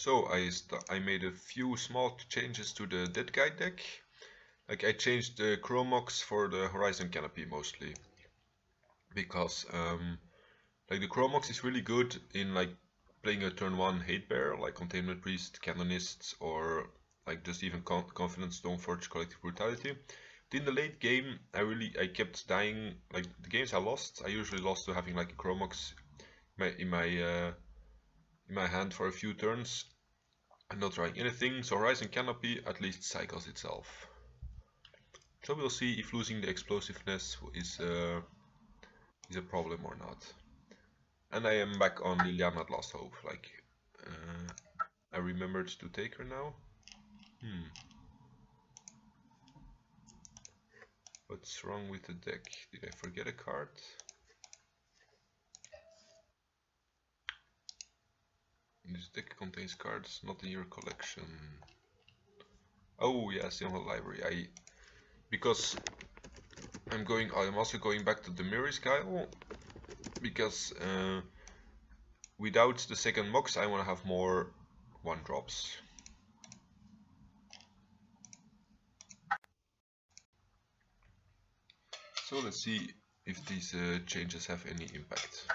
So I made a few small changes to the Deadguy deck. Like I changed the Chromox for the Horizon Canopy mostly, because like the Chromox is really good in like playing a turn 1 hate bear like Containment Priest, Canonists, or like just even Confident Stoneforge Collective Brutality. But in the late game, I kept dying. Like the games I lost, I usually lost to having like a Chromox in my hand for a few turns and not trying anything. So Horizon Canopy at least cycles itself. So we'll see if losing the explosiveness is a problem or not. And I am back on Liliana at Last Hope. Like I remembered to take her now. What's wrong with the deck? Did I forget a card? This deck contains cards not in your collection. Oh yes, in the library. Because I'm also going back to the Deadguy Ale, because without the second Mox I want to have more 1-drops. So let's see if these changes have any impact.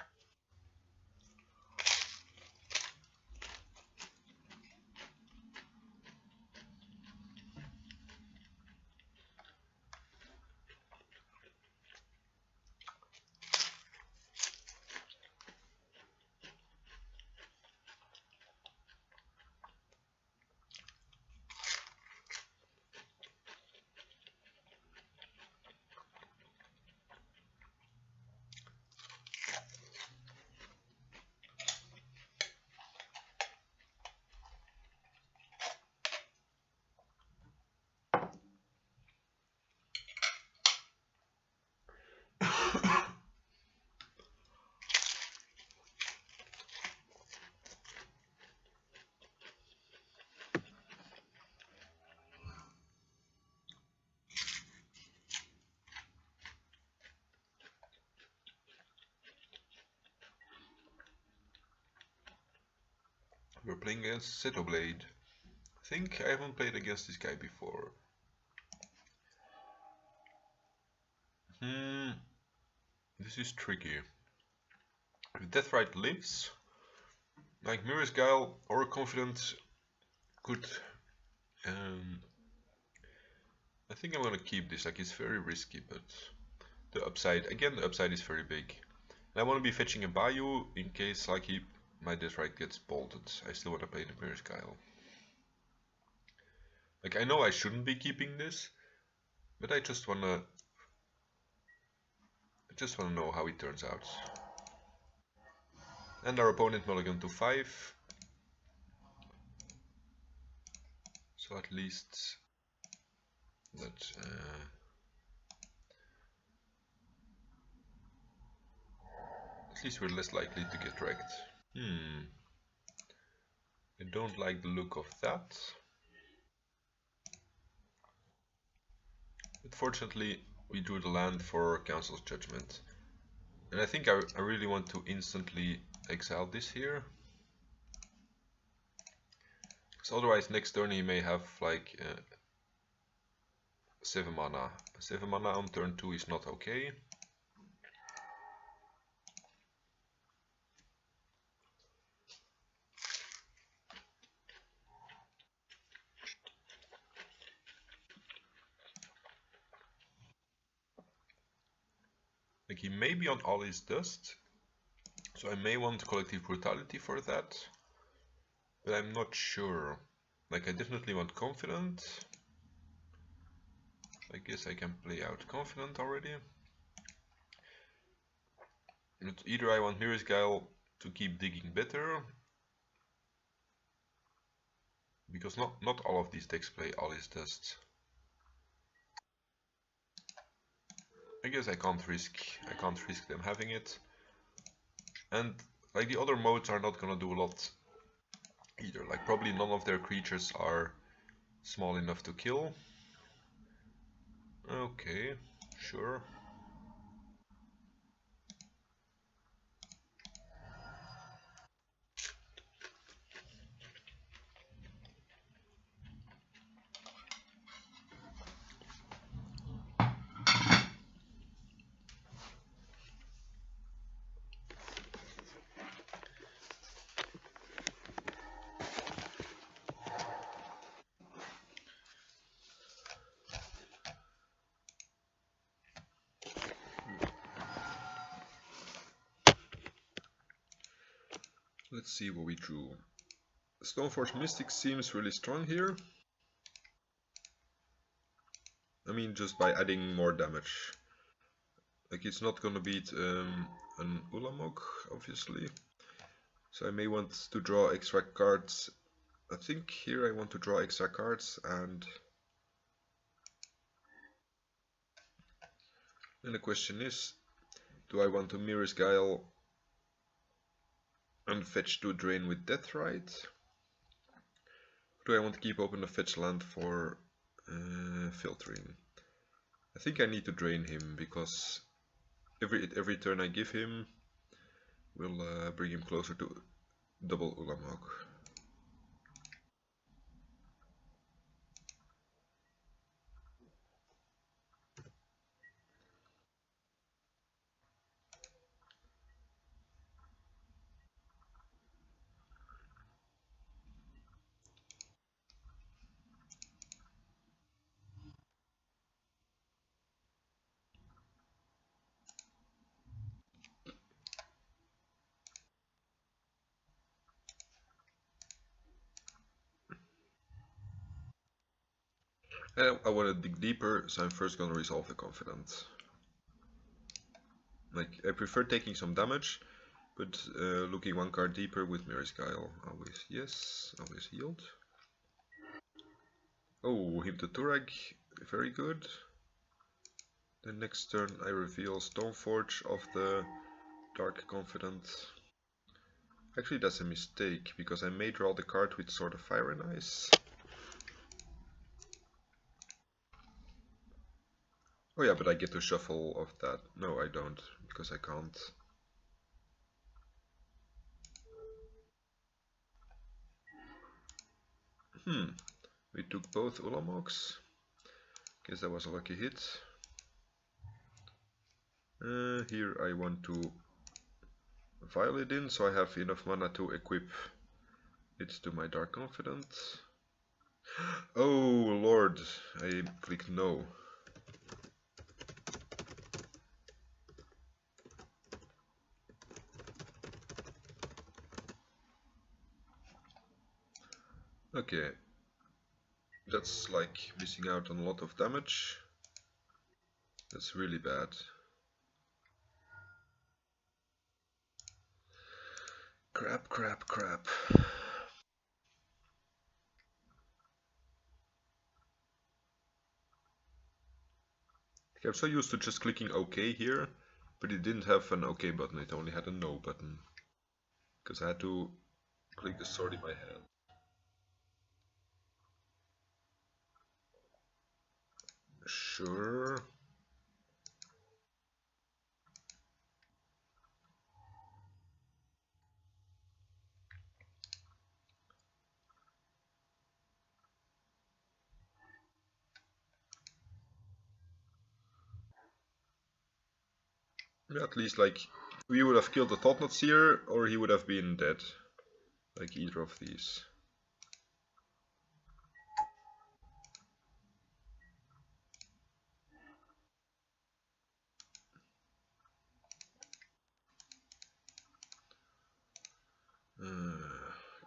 We're playing against Setoblade. I think I haven't played against this guy before. This is tricky. If Deathrite lives, like Mirror's Guile or Confident could... I think I'm gonna keep this, like it's very risky, but the upside is very big. And I want to be fetching a Bayou in case like my Deathrite gets bolted. I still want to play the Mirror's Guile. Like I know I shouldn't be keeping this, but I just wanna know how it turns out. And our opponent mulligan to 5. So at least that at least we're less likely to get wrecked. I don't like the look of that. But fortunately we drew the land for Council's Judgment. And I think I really want to instantly exile this here. Because otherwise next turn he may have like 7 mana. 7 mana on turn 2 is not okay. Like he may be on all his dust, so I may want Collective Brutality for that, but I'm not sure. Like I definitely want Confident. I guess I can play out Confident already. But either I want Mirror's Guile to keep digging better, because not all of these decks play all his dust. I guess I can't risk them having it. And like the other modes are not gonna do a lot either. Like probably none of their creatures are small enough to kill. Okay, sure. Let's see what we drew. Stoneforge Mystic seems really strong here. I mean, just by adding more damage. Like, it's not gonna beat an Ulamog, obviously. So I may want to draw extra cards. I think here I want to draw extra cards, and then the question is, do I want to Mirror's Guile and fetch to drain with Deathrite? Do I want to keep open the fetch land for filtering? I think I need to drain him, because every turn I give him will bring him closer to double Ulamog. I want to dig deeper, so I'm first gonna resolve the Confidant. Like, I prefer taking some damage, but looking one card deeper with Mirror's Guile. Always yes, always healed. Oh, him to Turag, very good. Then next turn I reveal Stoneforge of the Dark Confidant. Actually, that's a mistake, because I may draw the card with Sword of Fire and Ice. Oh yeah, but I get to shuffle of that. No, I don't, because I can't. We took both Ulamogs. Guess that was a lucky hit. Here I want to vial it in, so I have enough mana to equip it to my Dark Confidant. Oh lord, I clicked no. Okay, that's like missing out on a lot of damage. That's really bad. Crap, crap, crap. I'm so used to just clicking OK here, but it didn't have an OK button, it only had a no button. Because I had to click the sword in my hand. Sure. Yeah, at least like we would have killed the Thought-Knot Seer, or he would have been dead. Like either of these.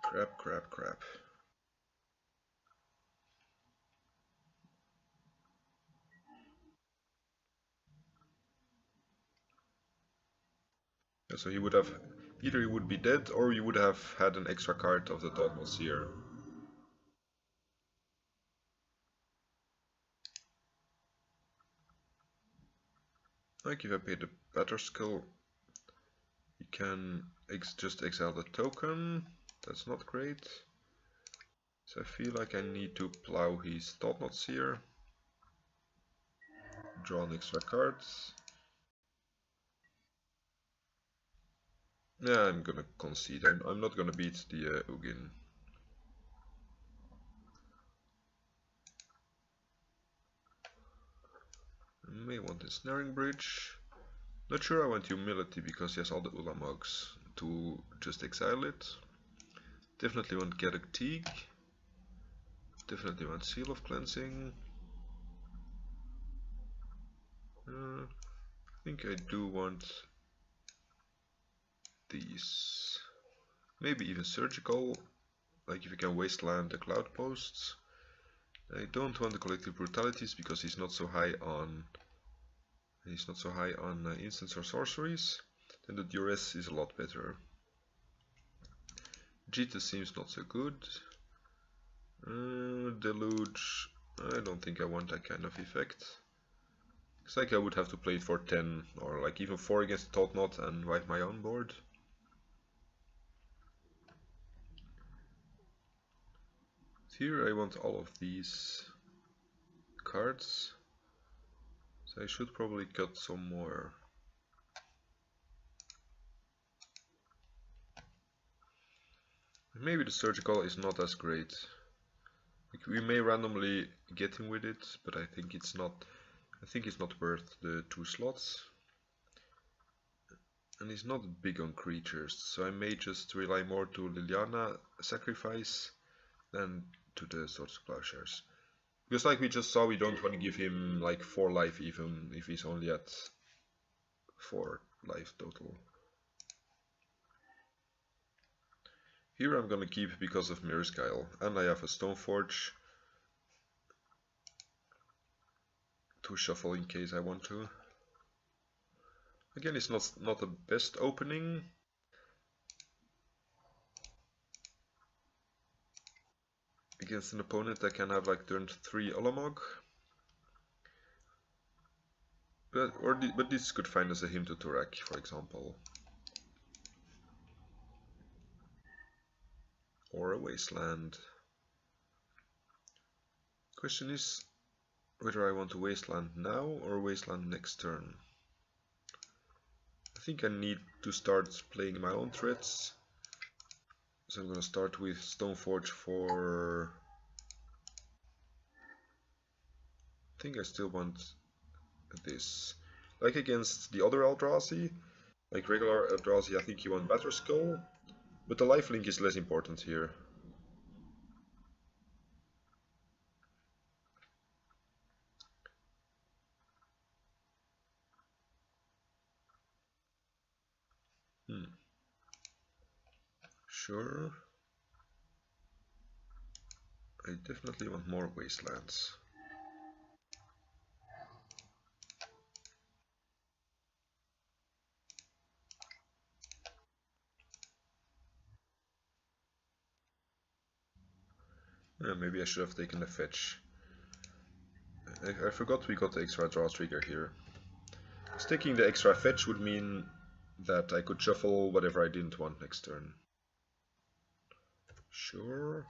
Crap, crap, crap. Yeah, so he would have, either he would be dead, or you would have had an extra card of the Thought-Knot Seer. Like if I pay the Better Skull, you can just exile the token. That's not great. So I feel like I need to plow his Thought-Knot Seer. Draw an extra card. Yeah, I'm gonna concede. I'm not gonna beat the Ugin. I may want a Snaring Bridge. Not sure I want Humility because he has all the Ulamogs to just exile it. Definitely want Gaddock Teague. Definitely want Seal of Cleansing. I think I do want these. Maybe even surgical, like if you can wasteland the cloud posts. I don't want the collective brutalities because he's not so high on instants or sorceries. Then the duress is a lot better. Jita seems not so good. Deluge, I don't think I want that kind of effect. It's like I would have to play it for 10 or like even 4 against the Totnot and wipe my own board. Here I want all of these cards, so I should probably cut some more. Maybe the surgical is not as great. Like we may randomly get him with it, but I think it's not worth the 2 slots. And he's not big on creatures, so I may just rely more to Liliana sacrifice than to the Swords of Plowshares. Because like we just saw, we don't want to give him like 4 life even if he's only at 4 life total. Here I'm gonna keep because of Mirror's Guile, and I have a Stoneforge to shuffle in case I want to. Again, it's not the best opening. Against an opponent that can have like turn 3 Olamog. But this could find us a Hymn to Turak, for example. Or a Wasteland. Question is whether I want to Wasteland now or Wasteland next turn. I think I need to start playing my own threats. So I'm gonna start with Stoneforge for... I think I still want this. Like against the other Eldrazi, like regular Eldrazi, I think you want Batterskull, but the lifelink is less important here. Sure. I definitely want more Wastelands. Maybe I should have taken the fetch. I forgot we got the extra draw trigger here. Taking the extra fetch would mean that I could shuffle whatever I didn't want next turn. Sure.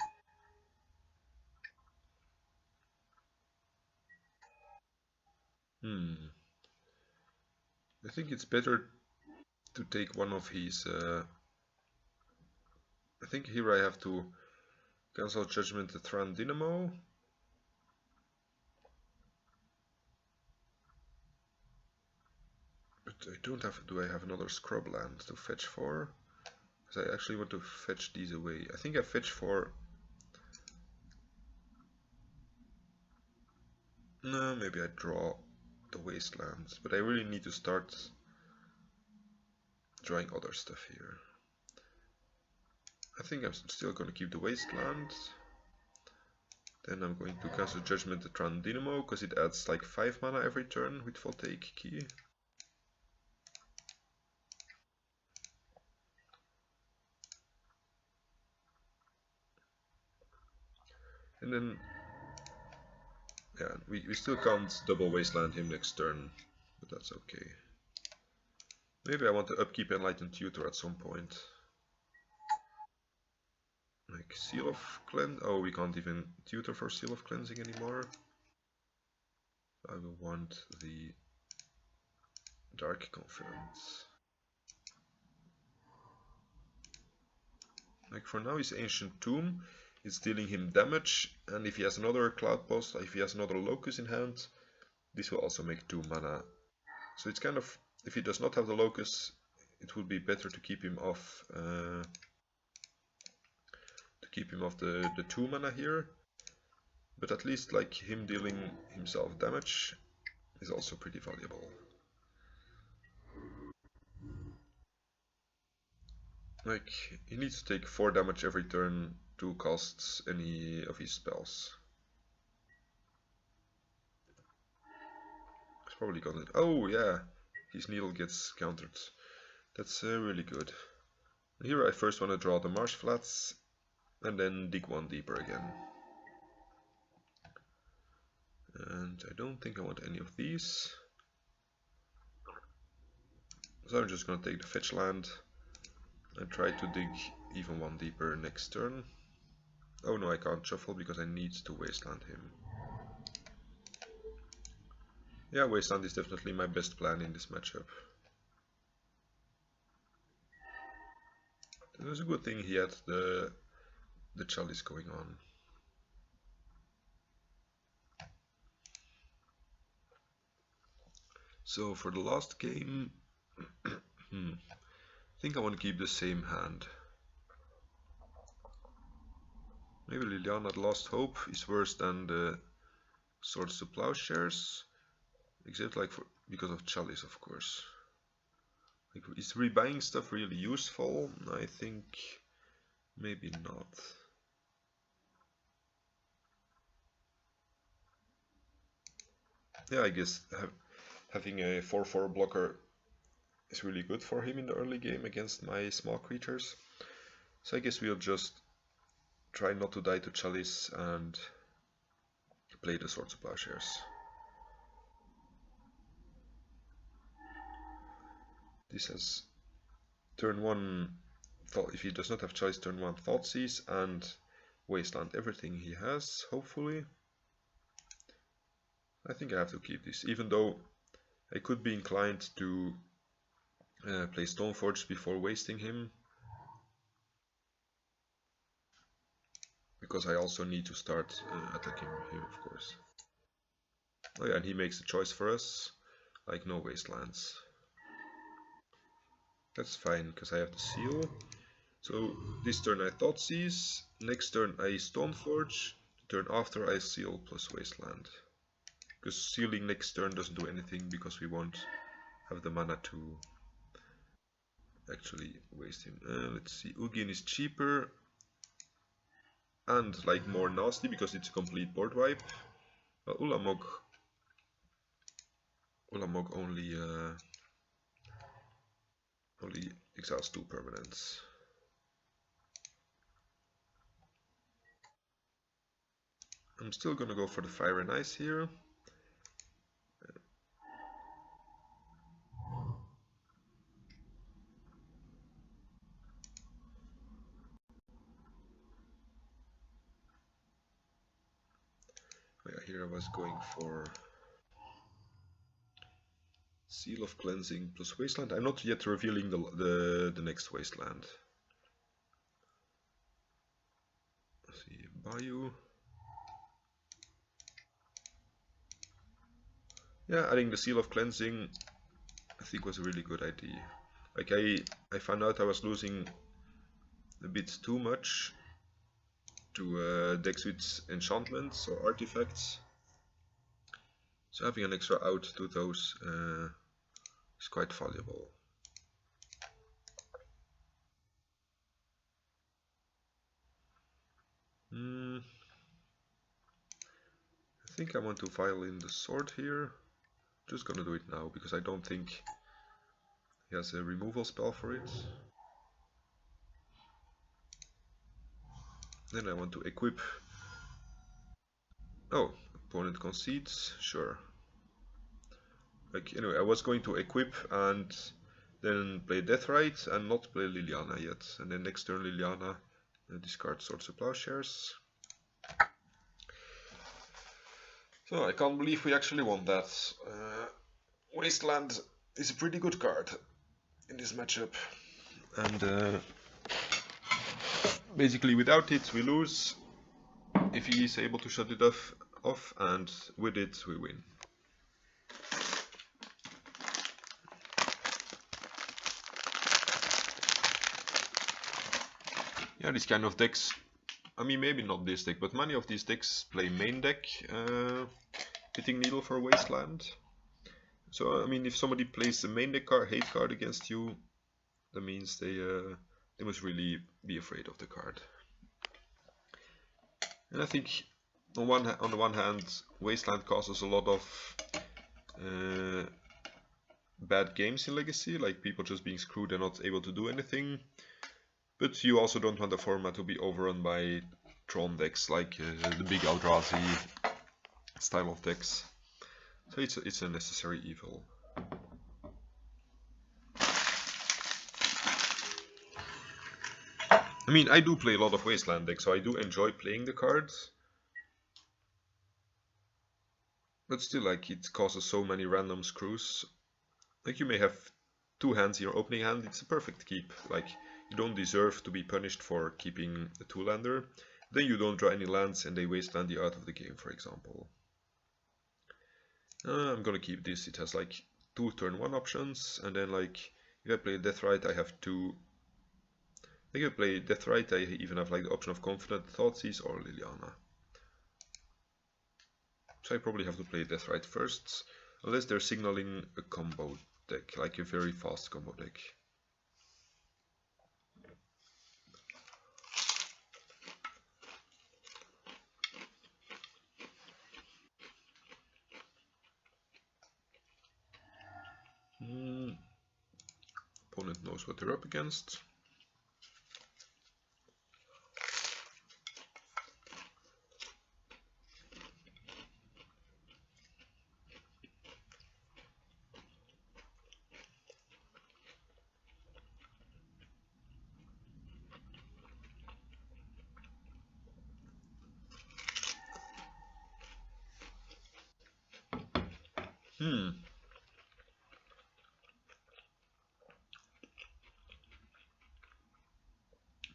I think it's better to take one of his... I think here I have to cancel Judgment the Thran Dynamo. But I don't have... Do I have another Scrubland to fetch for? Because I actually want to fetch these away. I think I fetch for... No, maybe I draw the Wastelands. But I really need to start drawing other stuff here. I think I'm still going to keep the Wasteland. Then I'm going to cancel Judgment the Thran Dynamo because it adds like 5 mana every turn with Voltaic Key. And then, yeah, we still can't double Wasteland him next turn, but that's okay. Maybe I want to upkeep Enlightened Tutor at some point. Like Seal of Cleanse. Oh, we can't even tutor for Seal of Cleansing anymore. I will want the Dark Confidence. Like for now, his Ancient Tomb is dealing him damage, and if he has another Cloud Post, if he has another Locus in hand, this will also make 2 mana. So it's kind of, if he does not have the Locus, it would be better to keep him off. The 2 mana here, but at least like him dealing himself damage is also pretty valuable. Like, he needs to take 4 damage every turn to cast any of his spells. He's probably gonna... Oh yeah, his needle gets countered. That's really good. Here I first want to draw the marsh flats and then dig one deeper again. And I don't think I want any of these. So I'm just gonna take the fetch land and try to dig even one deeper next turn. Oh no, I can't shuffle because I need to wasteland him. Yeah, wasteland is definitely my best plan in this matchup. It was a good thing he had the chalice going on. So for the last game, I think I want to keep the same hand. Maybe Liliana, the Last Hope, is worse than the Swords to Plowshares, except like because of chalice, of course. Like, is rebuying stuff really useful? I think maybe not. Yeah, I guess having a 4/4 blocker is really good for him in the early game against my small creatures. So I guess we'll just try not to die to chalice and play the Swords of Plowshares. This has turn 1, if he does not have chalice, turn 1 Thoughtseize and wasteland everything he has, hopefully. I think I have to keep this, even though I could be inclined to play Stoneforge before wasting him, because I also need to start attacking him, of course. Oh yeah, and he makes the choice for us, like no wastelands. That's fine, because I have the seal. So this turn I Thoughtseize, next turn I Stoneforge, the turn after I seal plus wasteland. Because sealing next turn doesn't do anything because we won't have the mana to actually waste him. Let's see, Ugin is cheaper and like more nasty because it's a complete board wipe. Ulamog only exiles 2 permanents. I'm still gonna go for the Fire and Ice here. Yeah, here I was going for Seal of Cleansing plus Wasteland. I'm not yet revealing the next Wasteland. Let's see, Bayou. Yeah, adding the Seal of Cleansing I think was a really good idea. Like I found out I was losing a bit too much to decks with enchantments or artifacts. So having an extra out to those is quite valuable. I think I want to file in the sword here. Just gonna do it now because I don't think he has a removal spell for it. Then I want to equip. Oh, opponent concedes, sure. Like anyway, I was going to equip and then play Deathrite and not play Liliana yet. And then next turn Liliana discard Swords of Plowshares. So I can't believe we actually won that. Wasteland is a pretty good card in this matchup. And basically without it we lose. If he is able to shut it off, and with it we win. Yeah, these kind of decks, I mean maybe not this deck, but many of these decks play main deck hitting needle for Wasteland. So I mean if somebody plays the main deck hate card against you, that means they they must really be afraid of the card. And I think on the one hand, Wasteland causes a lot of bad games in Legacy, like people just being screwed and not able to do anything. But you also don't want the format to be overrun by Tron decks, like the big Eldrazi style of decks. So it's a necessary evil. I mean, I do play a lot of Wasteland decks, so I do enjoy playing the cards. But still, like, it causes so many random screws. Like, you may have 2 hands in your opening hand, it's a perfect keep. Like, you don't deserve to be punished for keeping a 2-lander. Then you don't draw any lands and they wasteland you out of the game, for example. I'm gonna keep this. It has like 2 turn 1 options, and then like if I play Deathrite I have 2. If I play Deathrite I even have like the option of Confident, Thoughtseize or Liliana. So I probably have to play Deathrite first, unless they're signaling a combo deck, like a very fast combo deck. Opponent knows what they're up against.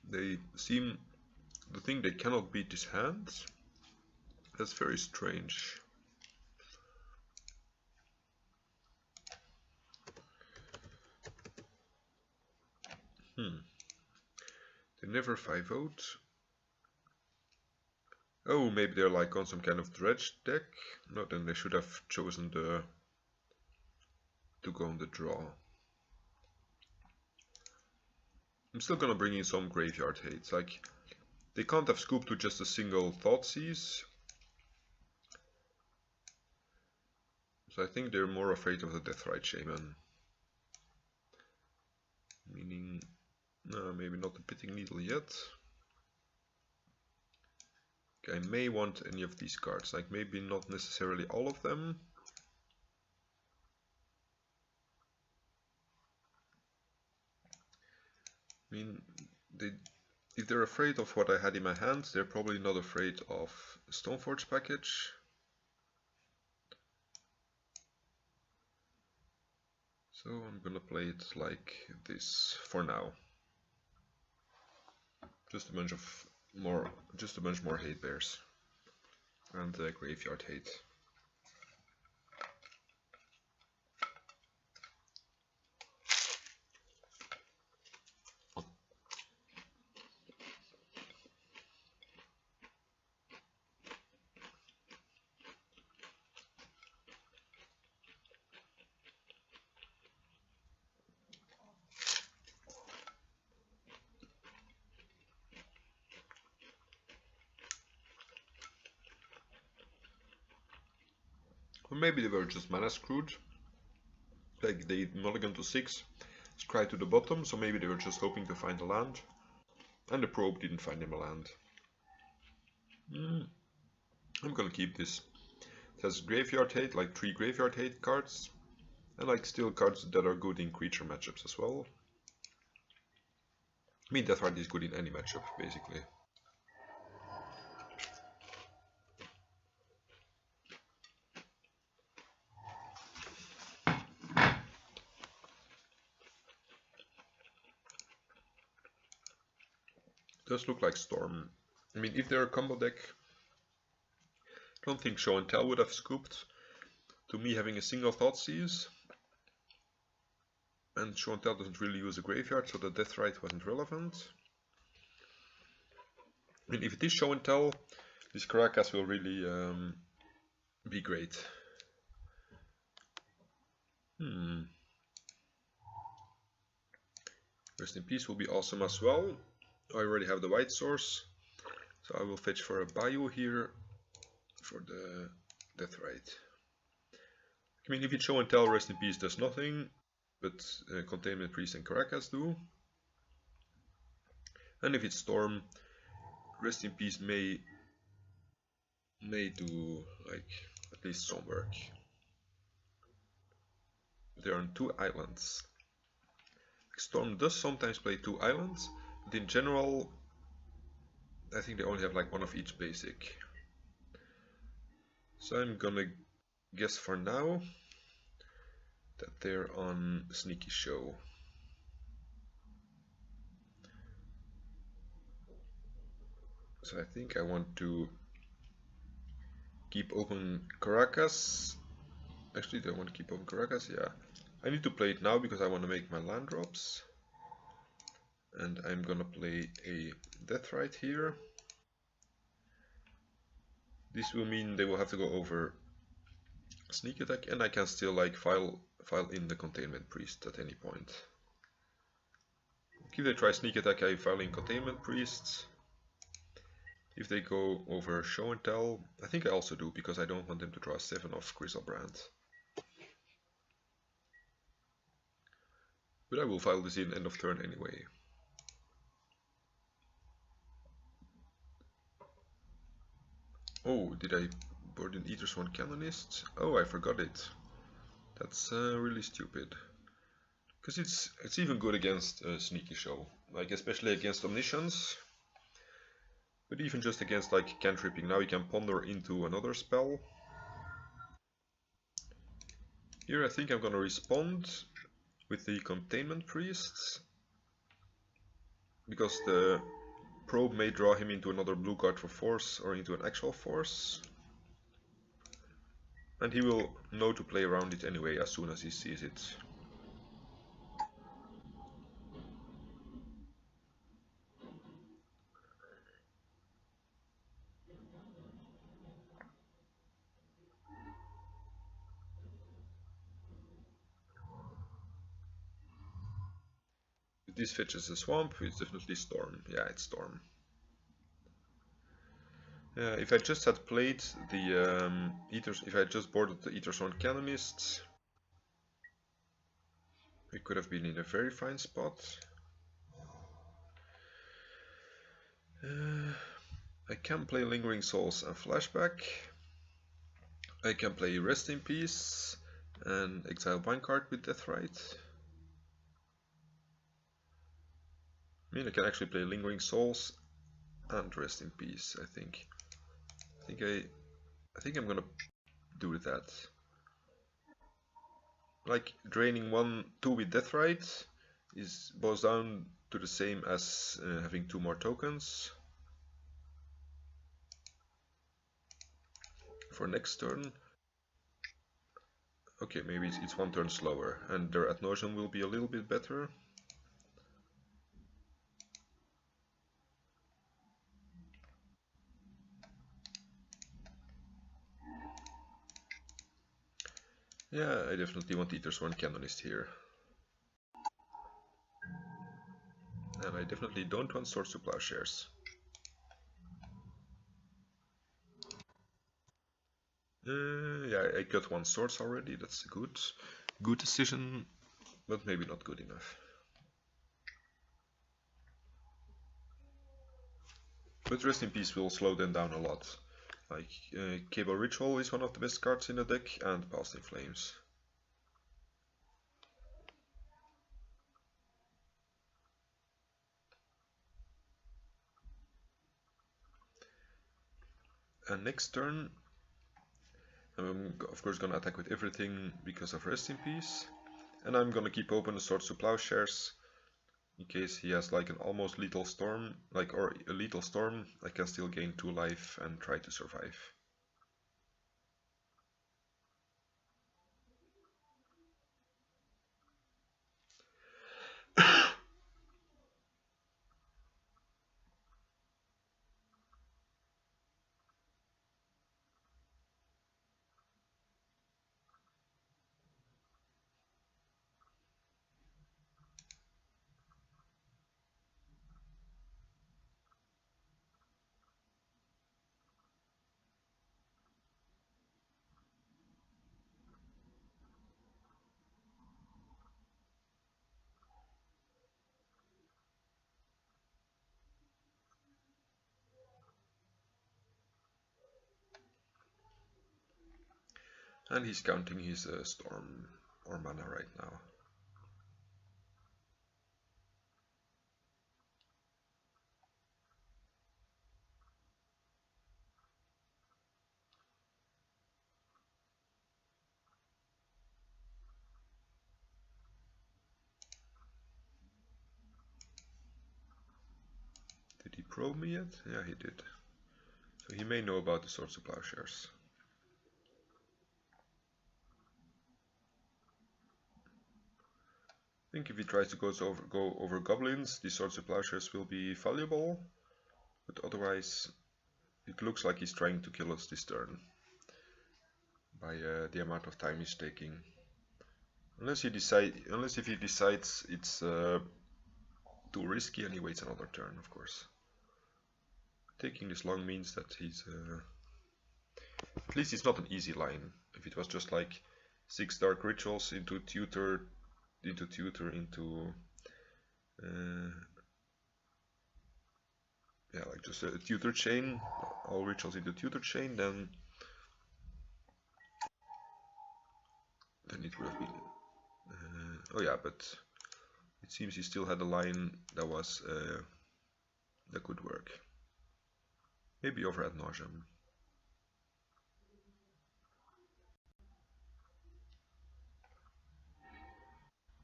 They seem to think they cannot beat his hand. That's very strange. They never 5-0'd. Oh, maybe they're like on some kind of dredge deck. No, then they should have chosen to go on the draw. I'm still gonna bring in some graveyard hate. Like, they can't have scooped to just a single Thoughtseize. So I think they're more afraid of the Deathrite Shaman. Meaning, no, maybe not the Pitting Needle yet. Okay, I may want any of these cards, like maybe not necessarily all of them. I mean, if they're afraid of what I had in my hands, they're probably not afraid of Stoneforge package. So I'm gonna play it like this for now. Just a bunch more hate bears and graveyard hate. Or maybe they were just mana screwed. Like they mulligan to 6, scry to the bottom, so maybe they were just hoping to find a land. And the probe didn't find them a land. I'm gonna keep this. It has graveyard hate, like 3 graveyard hate cards. And like still cards that are good in creature matchups as well. I mean, Deathrite is good in any matchup, basically. Does look like Storm. I mean, if they're a combo deck, I don't think Show and Tell would have scooped. To me, having a single Thoughtseize, and Show and Tell doesn't really use a graveyard, so the Deathrite wasn't relevant. I mean, if it is Show and Tell, this Caracas will really be great. Rest in Peace will be awesome as well. I already have the white source, so I will fetch for a bio here for the Death Rite. I mean, if it's Show and Tell, Rest in Peace does nothing, but Containment Priest and Caracas do. And if it's Storm, Rest in Peace may do like at least some work. They're on 2 islands. Storm does sometimes play 2 islands, but in general I think they only have like 1 of each basic. So I'm gonna guess for now that they're on Sneaky Show. So I think I want to keep open Caracas. Actually, do I want to keep open Caracas? Yeah. I need to play it now because I want to make my land drops. And I'm gonna play a Death Rite here. This will mean they will have to go over Sneak Attack, and I can still like file in the Containment Priest at any point. If they try Sneak Attack, I file in Containment Priests. If they go over Show and Tell, I think I also do, because I don't want them to draw 7 off Griselbrand. But I will file this in end of turn anyway. Oh, did I board in Eatersworn Canonist? Oh, I forgot it. That's really stupid. Because it's even good against Sneaky Show, like especially against Omniscience. But even just against like cantripping, now you can ponder into another spell. Here I think I'm gonna respond with the Containment Priests, because the probe may draw him into another blue card for force or into an actual force. And he will know to play around it anyway as soon as he sees it. If this fetches a swamp, it's definitely Storm. Yeah, it's Storm. If I just had played the if I just boarded the Eatersworn Canonists, we could have been in a very fine spot. I can play Lingering Souls and Flashback. I can play Rest in Peace and Exile Minecart with Death Rite. I mean, I can actually play Lingering Souls and Rest in Peace, I think. I think I'm gonna do that. Like, draining 1/2 with Death Rite boils down to the same as having 2 more tokens. For next turn. Okay, maybe it's 1 turn slower, and their Ad Nauseam will be a little bit better. Yeah, I definitely want Eatersworn Canonist here. And I definitely don't want Swords to Plowshares. Yeah, I got 1 Swords already, that's a good decision, but maybe not good enough. But Rest in Peace will slow them down a lot. Like, Cable Ritual is one of the best cards in the deck, and Past in Flames. And next turn, I'm of course gonna attack with everything because of Rest in Peace. And I'm gonna keep open the Swords to Plowshares, in case he has like an almost lethal storm, or a lethal storm, I can still gain 2 life and try to survive. And he's counting his storm or mana right now. Did he probe me yet? Yeah, he did. So he may know about the Swords of Plowshares. I think if he tries to go over goblins, the Swords of Plowshares will be valuable, but otherwise it looks like he's trying to kill us this turn by the amount of time he's taking. Unless if he decides it's too risky and he waits another turn, of course. Taking this long means that he's at least it's not an easy line. If it was just like 6 dark rituals into tutor yeah, like just a tutor chain, all rituals into tutor chain, then it would have been oh yeah, but it seems he still had a line that was that could work. Maybe over ad nauseam.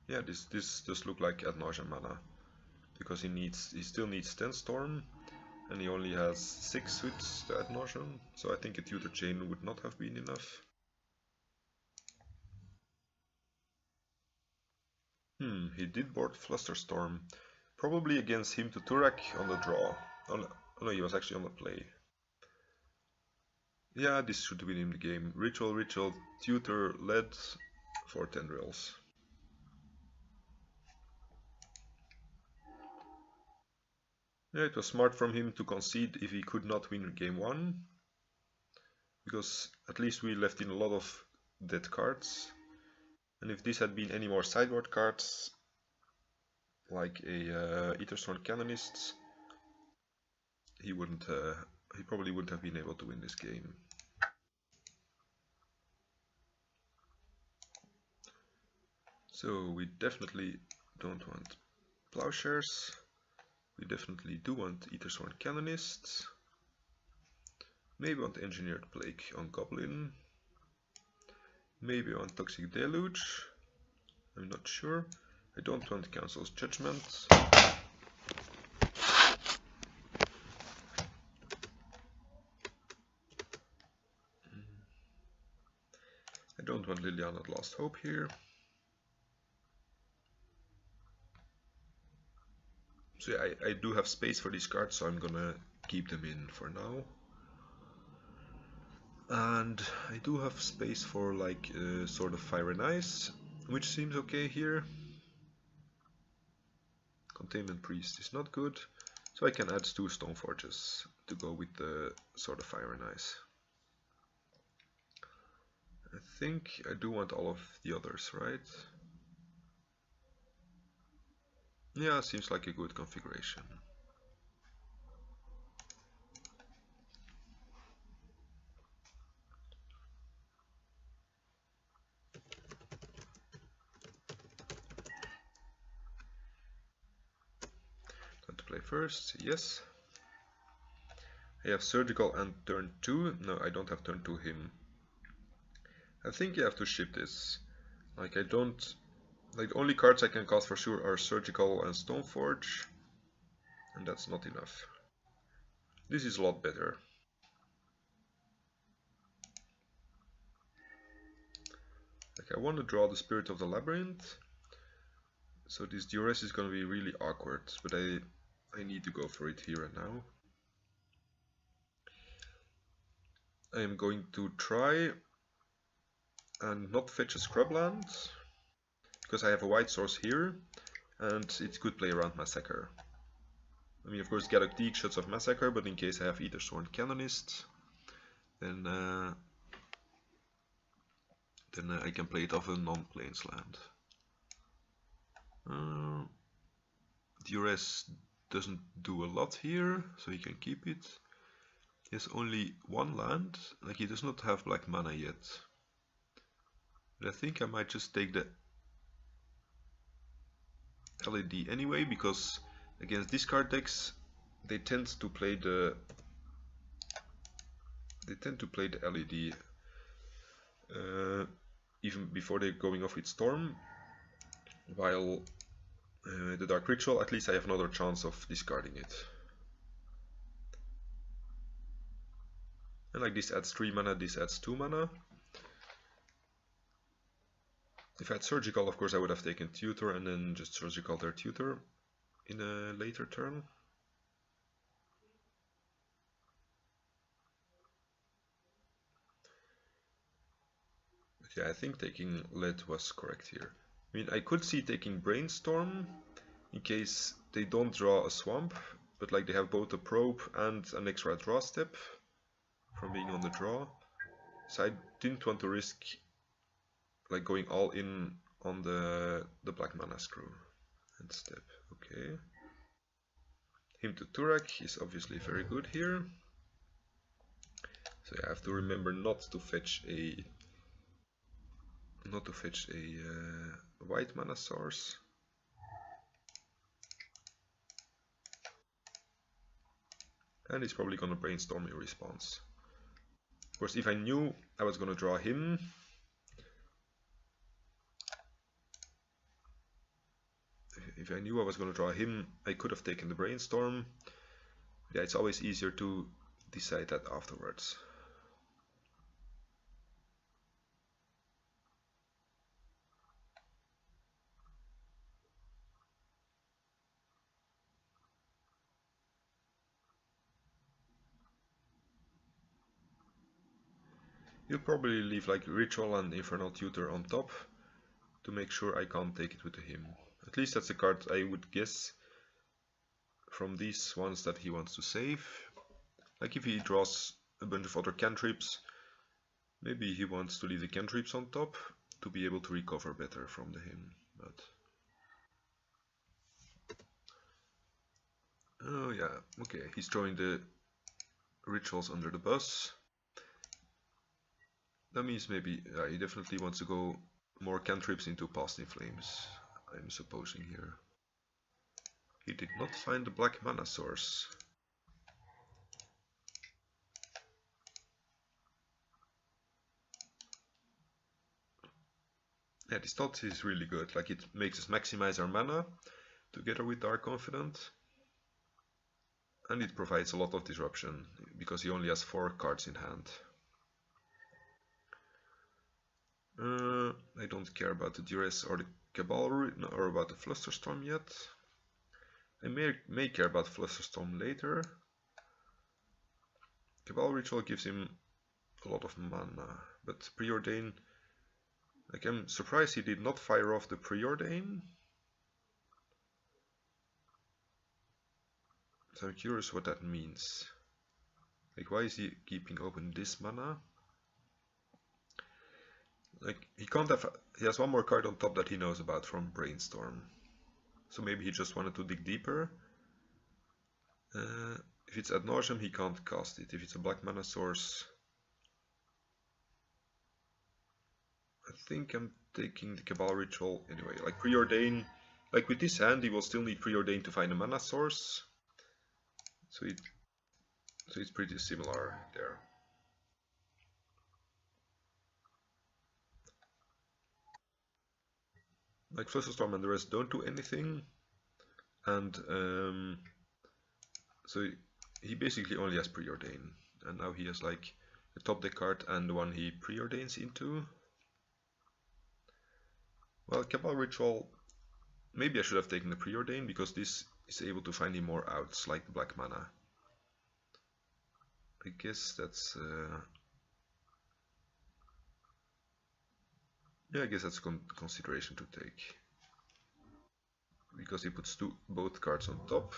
Yeah, this does look like ad nauseam mana, because he still needs 10 storm, and he only has 6 with the ad nauseam, so I think a tutor chain would not have been enough. He did board Flusterstorm, probably against him to Turak on the draw. Oh no, he was actually on the play. Yeah, this should win him the game. Ritual, tutor, lead for tendrils. Yeah, it was smart from him to concede if he could not win game 1, because at least we left in a lot of dead cards. And if this had been any more sideboard cards, like a Ethersworn Canonist, he probably wouldn't have been able to win this game. So we definitely don't want Plowshares. We definitely do want Ethersworn Canonists. Maybe want Engineered Plague on Goblin. Maybe on Toxic Deluge. I'm not sure. I don't want Council's Judgment. I don't want Liliana's Last Hope here. So yeah, I do have space for these cards, so I'm gonna keep them in for now. And I do have space for like sort of Fire and Ice, which seems okay here. Containment Priest is not good, so I can add 2 Stoneforges to go with the Sword of Fire and Ice. I think I do want all of the others, right? Yeah, seems like a good configuration. Time to play first, yes. I have Surgical and turn 2. No, I don't have turn 2 him. I think you have to ship this. Like I don't... Like the only cards I can cast for sure are Surgical and Stoneforge. And that's not enough. This is a lot better. Like I want to draw the Spirit of the Labyrinth. So this duress is going to be really awkward, but I need to go for it here and now. I am going to try and not fetch a scrubland, because I have a white source here, and it could play around Massacre. I mean, of course, Gaddock Deek shuts off Massacre, but in case I have Ethersworn Canonist, then I can play it off a non-plains land. Duress doesn't do a lot here, so he can keep it. He has only 1 land, like he does not have black mana yet. But I think I might just take the LED anyway, because against discard decks they tend to play the LED even before they're going off with Storm, while the Dark Ritual, at least I have another chance of discarding it. And like this adds 3 mana, this adds 2 mana. If I had Surgical, of course I would have taken Tutor and then just Surgical their Tutor in a later turn. But yeah, I think taking Lead was correct here. I mean, I could see taking Brainstorm in case they don't draw a Swamp, but like they have both a Probe and an extra draw step from being on the draw. So I didn't want to risk like going all in on the black mana screw. And step, okay. Him to Turak is obviously very good here. So I have to remember not to fetch a white mana source. And he's probably gonna Brainstorm in response. Of course, if I knew I was gonna draw him, I could have taken the Brainstorm. Yeah, it's always easier to decide that afterwards. You'll probably leave like Ritual and Infernal Tutor on top to make sure I can't take it with him. At least that's the card I would guess from these ones that he wants to save. Like if he draws a bunch of other cantrips, maybe he wants to leave the cantrips on top to be able to recover better from the him. But oh yeah, okay, he's throwing the rituals under the bus. That means maybe he definitely wants to go more cantrips into Past in Flames, I'm supposing here. He did not find the black mana source. Yeah, this thought is really good, like it makes us maximize our mana together with Dark Confidant. And it provides a lot of disruption, because he only has 4 cards in hand. I don't care about the Duress or the Cabal or about the Flusterstorm yet. I may care about Flusterstorm later. Cabal Ritual gives him a lot of mana, but Preordain, like I'm surprised he did not fire off the Preordain. So I'm curious what that means. Like why is he keeping open this mana? Like he has one more card on top that he knows about from Brainstorm. So maybe he just wanted to dig deeper. If it's Ad Nauseam, he can't cast it. If it's a black mana source, I think I'm taking the Cabal Ritual anyway. Like Preordain, like with this hand, he will still need Preordain to find a mana source. So it's pretty similar there. Like Flusterstorm and the rest don't do anything, and so he basically only has Preordain, and now he has like the top deck card and the one he preordains into. Well, Cabal Ritual, maybe I should have taken the Preordain, because this is able to find him more outs, like the black mana. I guess that's yeah, I guess that's a consideration to take. Because he puts both cards on top,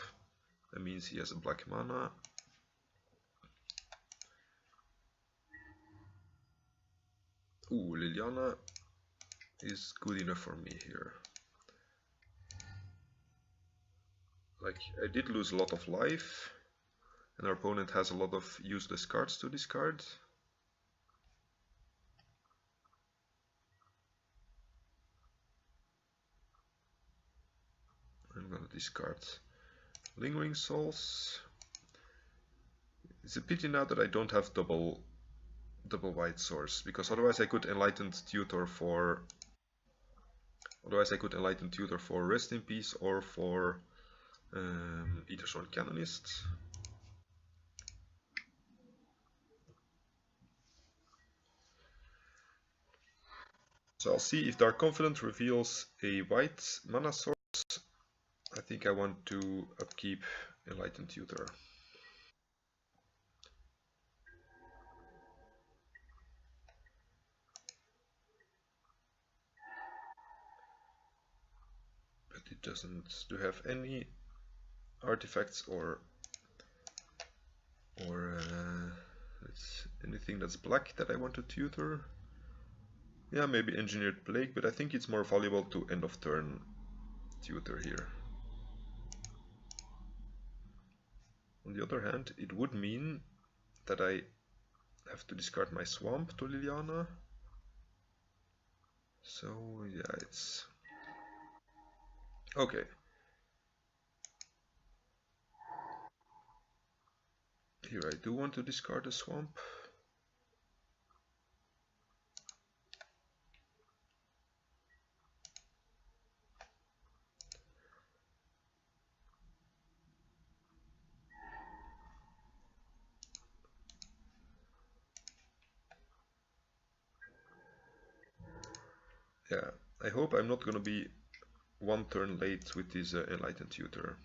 that means he has a black mana. Ooh, Liliana is good enough for me here. Like, I did lose a lot of life, and our opponent has a lot of useless cards to discard. discard Lingering Souls. It's a pity now that I don't have double white source, because otherwise I could Enlightened Tutor for Rest in Peace or for Ethersworn Canonist. So I'll see if Dark Confidant reveals a white mana source. I think I want to upkeep Enlightened Tutor. But it doesn't have any artifacts or it's anything that's black that I want to tutor. Yeah, maybe Engineered Plague, but I think it's more valuable to end of turn tutor here. On the other hand, it would mean that I have to discard my Swamp to Liliana. So yeah, it's okay. Here I do want to discard a Swamp. Yeah, I hope I'm not gonna be one turn late with this Enlightened Tutor.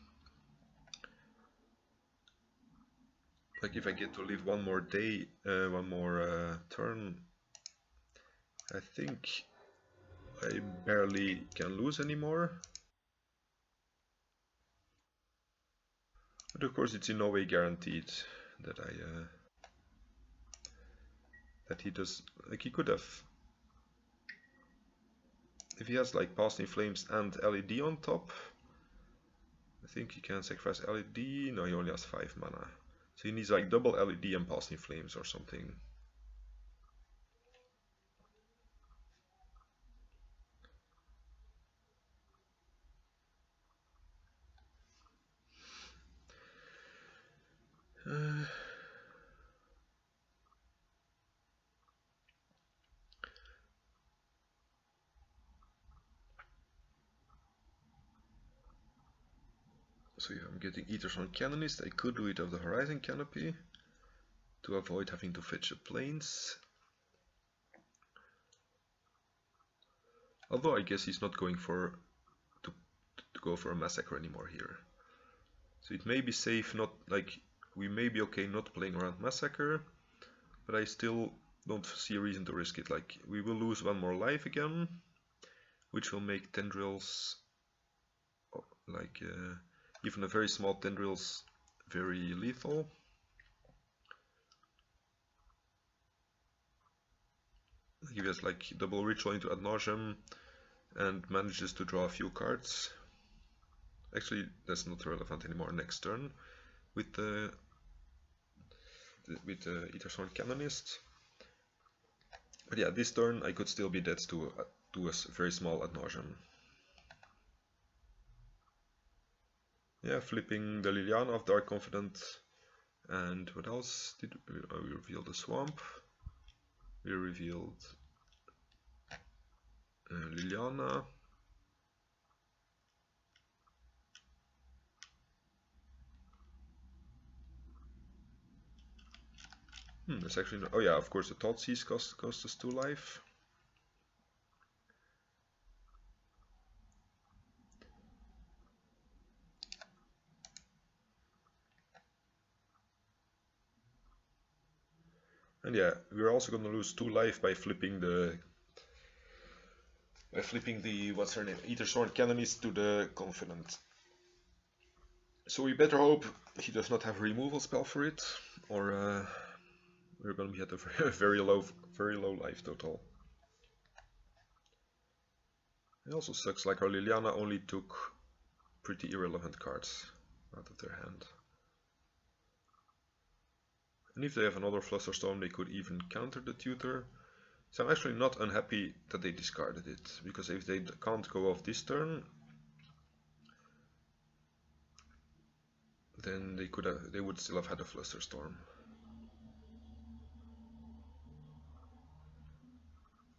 Like if I get to live one more day, one more turn, I think I barely can lose anymore. But of course it's in no way guaranteed that that he does, like he could have, if he has like Past in Flames and LED on top, I think he can sacrifice LED. No, he only has 5 mana. So he needs like double LED and Past in Flames or something. So if I'm getting Ethersworn Canonist, I could do it of the Horizon Canopy to avoid having to fetch the planes. Although I guess he's not going for to go for a massacre anymore here. So it may be safe, not like we may be okay not playing around massacre, but I still don't see a reason to risk it. Like we will lose one more life again, which will make tendrils like even a very small tendrils very lethal. He has like double ritual into ad nauseam and manages to draw a few cards. Actually, that's not relevant anymore next turn with the Ethersworn Canonist. But yeah, this turn I could still be dead to a very small ad nauseam. Yeah, flipping the Liliana of Dark Confidant. And what else did we reveal? The Swamp. We revealed Liliana. That's actually no, oh yeah, of course the Thoughtseize cost us 2 life. And yeah, we're also gonna lose 2 life by flipping the what's her name, Ethersworn Canonist to the Confidant. So we better hope he does not have a removal spell for it, or we're gonna be at a very low life total. It also sucks, like our Liliana only took pretty irrelevant cards out of their hand. And if they have another Flusterstone, they could even counter the tutor. So I'm actually not unhappy that they discarded it, because if they can't go off this turn, then they would still have had a Flusterstorm.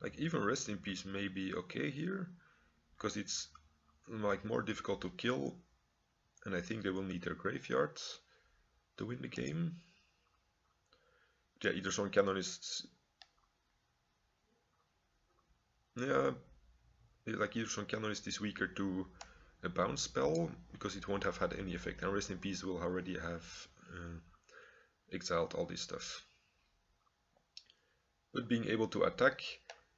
Like even Rest in Peace may be okay here, because it's like more difficult to kill, and I think they will need their graveyards to win the game. Yeah, either Swan Cannon is... Yeah, like either Swan Canonist is weaker to a bounce spell, because it won't have had any effect, and Rest in Peace will already have exiled all this stuff. But being able to attack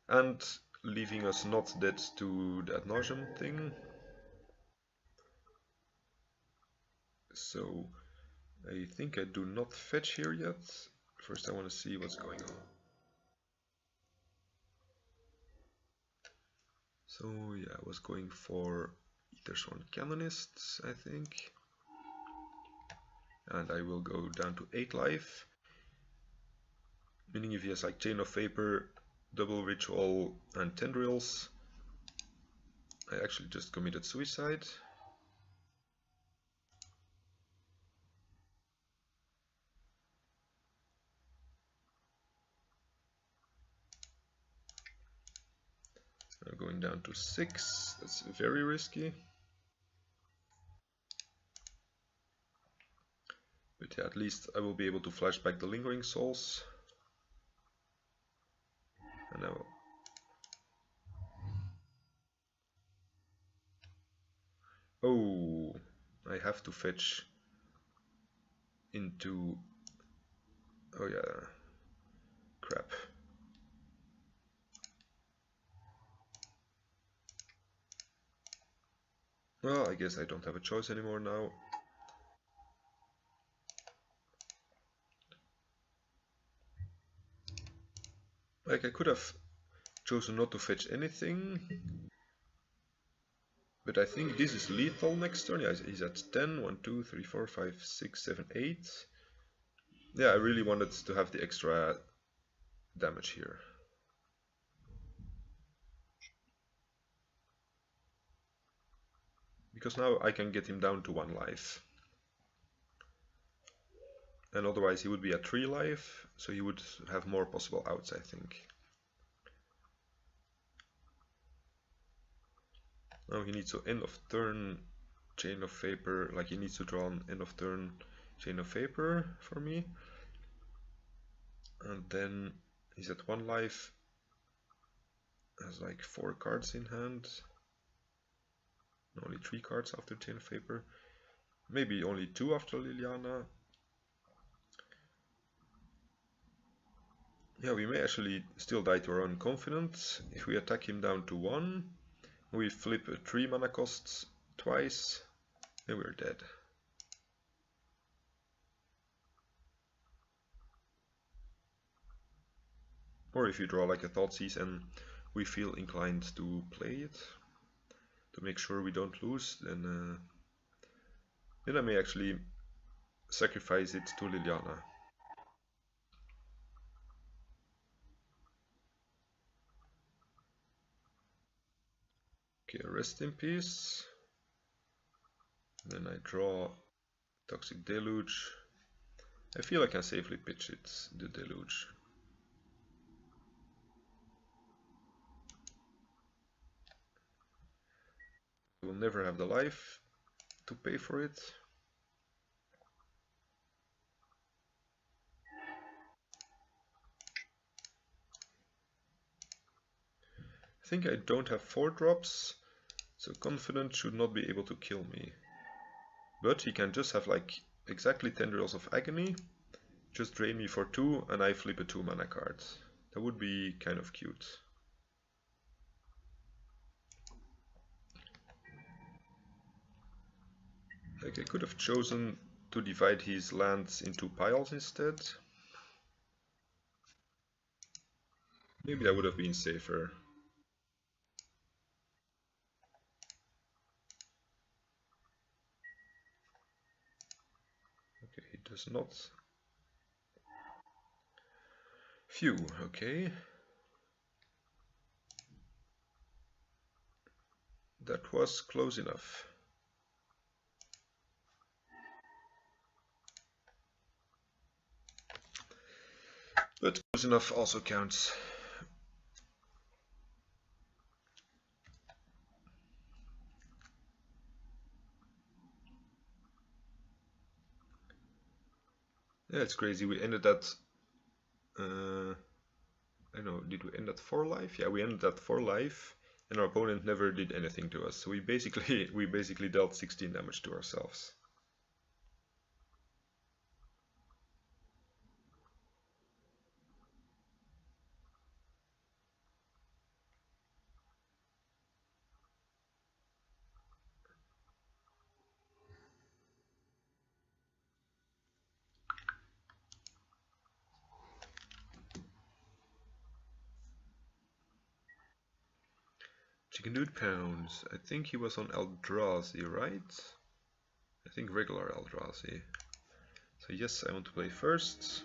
and leaving us not dead to the ad nauseam thing. So I think I do not fetch here yet. First I want to see what's going on. So yeah, I was going for Ether Sworn Canonists, I think. And I will go down to 8 life. Meaning if he has like Chain of Vapor, Double Ritual and Tendrils, I actually just committed suicide. I'm going down to 6, that's very risky. But yeah, at least I will be able to flash back the Lingering Souls. And I will... Oh, I have to fetch into... Oh yeah, crap. Well, I guess I don't have a choice anymore now. Like, I could have chosen not to fetch anything. But I think this is lethal next turn. Yeah, he's at 10. 1, 2, 3, 4, 5, 6, 7, 8. Yeah, I really wanted to have the extra damage here. Because now I can get him down to 1 life. And otherwise he would be at 3 life, so he would have more possible outs, I think. Now he needs to end of turn Chain of Vapor, like he needs to draw an end of turn Chain of Vapor for me. And then he's at 1 life, has like 4 cards in hand. Only 3 cards after Chain of Vapor. Maybe only 2 after Liliana. Yeah, we may actually still die to our own confidence. If we attack him down to 1, we flip a 3 mana costs twice, and we're dead. Or if you draw like a Thoughtseize and we feel inclined to play it, to make sure we don't lose, then I may actually sacrifice it to Liliana. Okay, Rest in Peace. Then I draw Toxic Deluge. I feel I can safely pitch it, the Deluge. I will never have the life to pay for it. I think I don't have 4 drops, so Confident should not be able to kill me. But he can just have like exactly Tendrils of Agony, just drain me for 2 and I flip a 2 mana card. That would be kind of cute. Like I could have chosen to divide his lands into piles instead. Maybe that would have been safer. Okay, he does not. Phew, okay. That was close enough. But close enough also counts. Yeah, it's crazy. We ended at, I don't know, did we end at 4 life? Yeah, we ended at 4 life, and our opponent never did anything to us. So we basically we dealt 16 damage to ourselves. Chicken Dude Pounds. I think he was on Eldrazi, right? I think regular Eldrazi. So yes, I want to play first.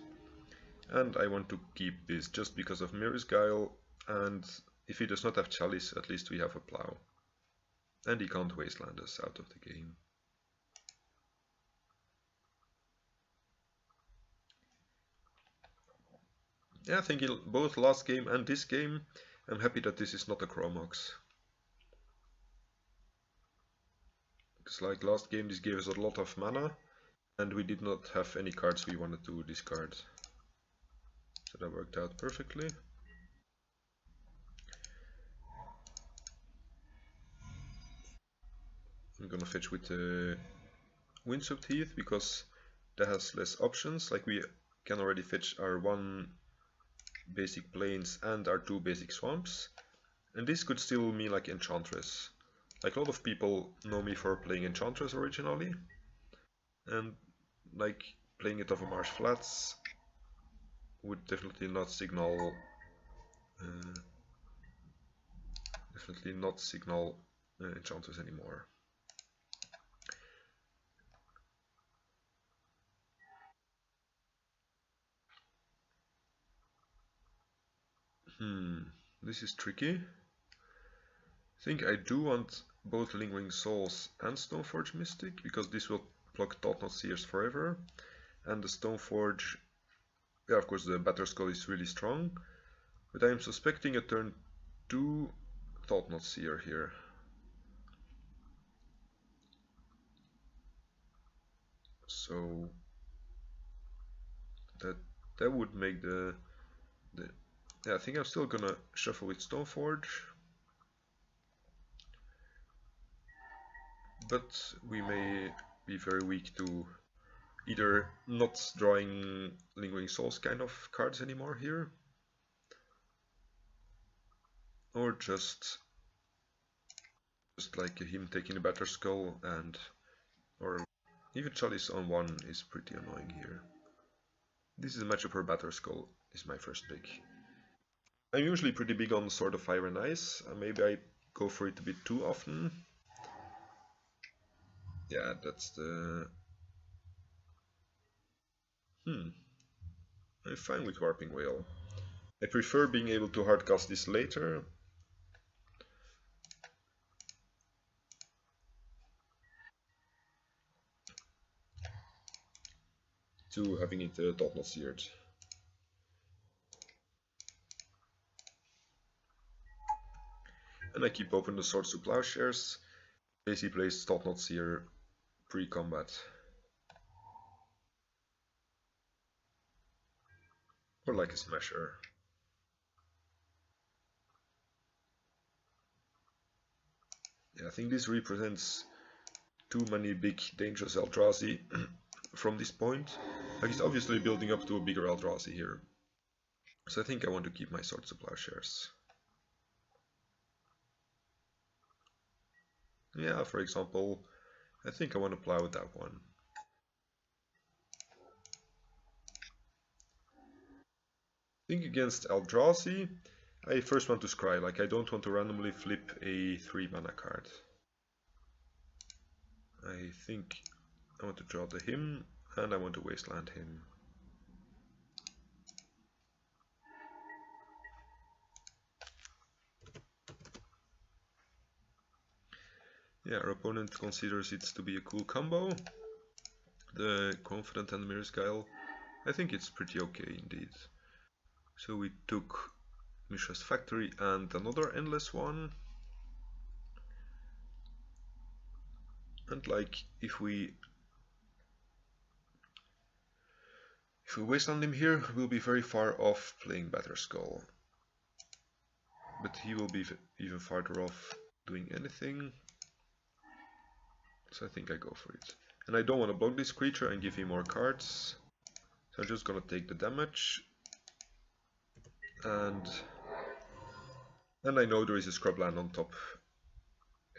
And I want to keep this just because of Mirror's Guile. And if he does not have Chalice, at least we have a plow. And he can't wasteland us out of the game. Yeah, I think in both last game and this game, I'm happy that this is not a Chromox. Because like last game, this gave us a lot of mana, and we did not have any cards we wanted to discard. So that worked out perfectly. I'm gonna fetch with the Windswept Heath because that has less options. Like we can already fetch our 1 basic plains and our 2 basic swamps. And this could still mean like Enchantress. Like a lot of people know me for playing Enchantress originally. And like playing it over Marsh Flats would definitely not signal Enchantress anymore. This is tricky. I think I do want both Lingering Souls and Stoneforge Mystic, because this will block Thought-Knot Seers forever. And the Stoneforge, yeah, of course the Batterskull is really strong, but I am suspecting a turn 2 Thought-Knot Seer here. So that would make the yeah, I think I'm still gonna shuffle with Stoneforge. But we may be very weak to either not drawing Lingering Souls kind of cards anymore here, or just like him taking the Batterskull, and or even Chalice on 1 is pretty annoying here. This is a matchup where Batterskull is my first pick. I'm usually pretty big on Sword of Fire and Ice, maybe I go for it a bit too often. Yeah, that's the... I'm fine with Warping Whale. I prefer being able to hardcast this later. To having it Thought-Knot Seared. And I keep open the Swords to Plowshares. Casey plays Thought-Knot Seer pre-combat. Or like a Smasher. Yeah, I think this represents too many big dangerous Eldrazi from this point. Like he's obviously building up to a bigger Eldrazi here. So I think I want to keep my Swords to Plowshares. Yeah, for example, I think I want to plow that one. I think against Eldrazi, I first want to scry, like I don't want to randomly flip a 3 mana card. I think I want to draw the him, and I want to wasteland him. Yeah, our opponent considers it to be a cool combo. The Confident and Mirror's Guile. I think it's pretty okay indeed. So we took Mishra's Factory and another endless one. And like if we wasteland him here, we'll be very far off playing Batterskull. But he will be even farther off doing anything. So I think I go for it. And I don't want to block this creature and give him more cards. So I'm just gonna take the damage. And I know there is a scrubland on top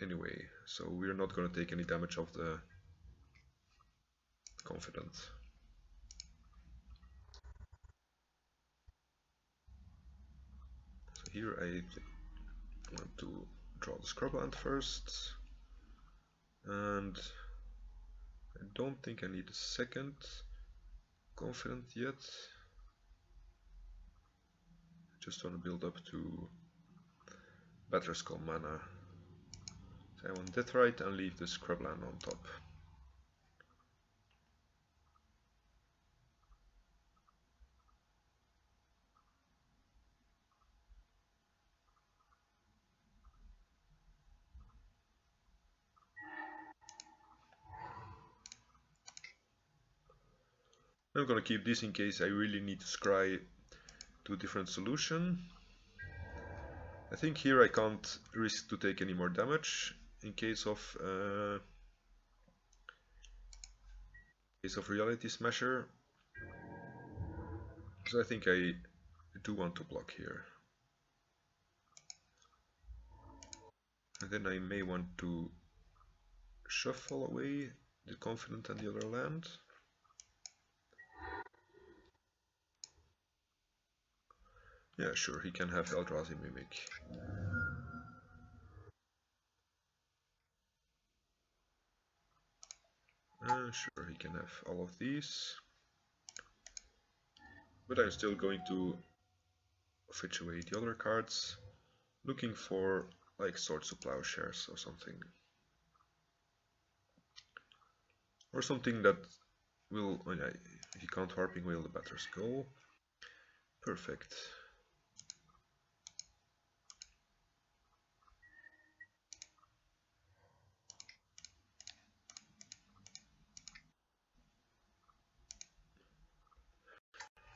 anyway, so we're not gonna take any damage of the Confident. So here I want to draw the scrubland first. And I don't think I need a second Confident yet. I just want to build up to Batterskull mana. So I want Deathrite and leave the scrubland on top. I'm gonna keep this in case I really need to scry to a different solution. I think here I can't risk to take any more damage in case of Reality Smasher. So I think I do want to block here. And then I may want to shuffle away the Confident and the other land. Yeah, sure, he can have Eldrazi Mimic. Sure, he can have all of these. But I'm still going to fetch away the other cards, looking for like Swords to Plowshares or something. Or something that will, oh yeah, he can't Harping Whale the Batterskull. Perfect.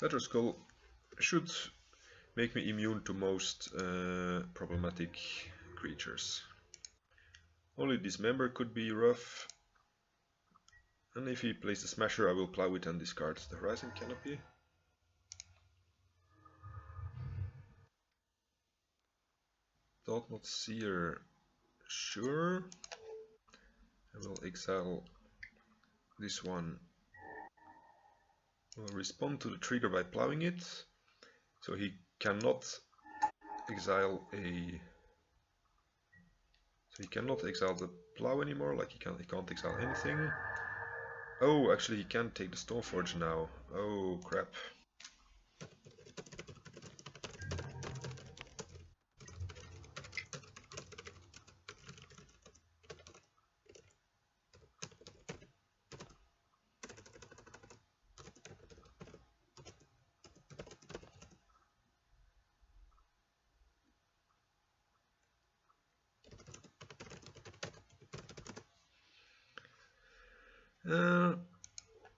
Batterskull should make me immune to most problematic creatures. Only Dismember could be rough. And if he plays the Smasher, I will plow it and discard the Horizon Canopy. Thought-Knot Seer, sure. I will exile this one. Will respond to the trigger by plowing it. So he cannot exile a... So he cannot exile the plow anymore, like he can't exile anything. Oh, actually he can take the Stoneforge now. Oh crap.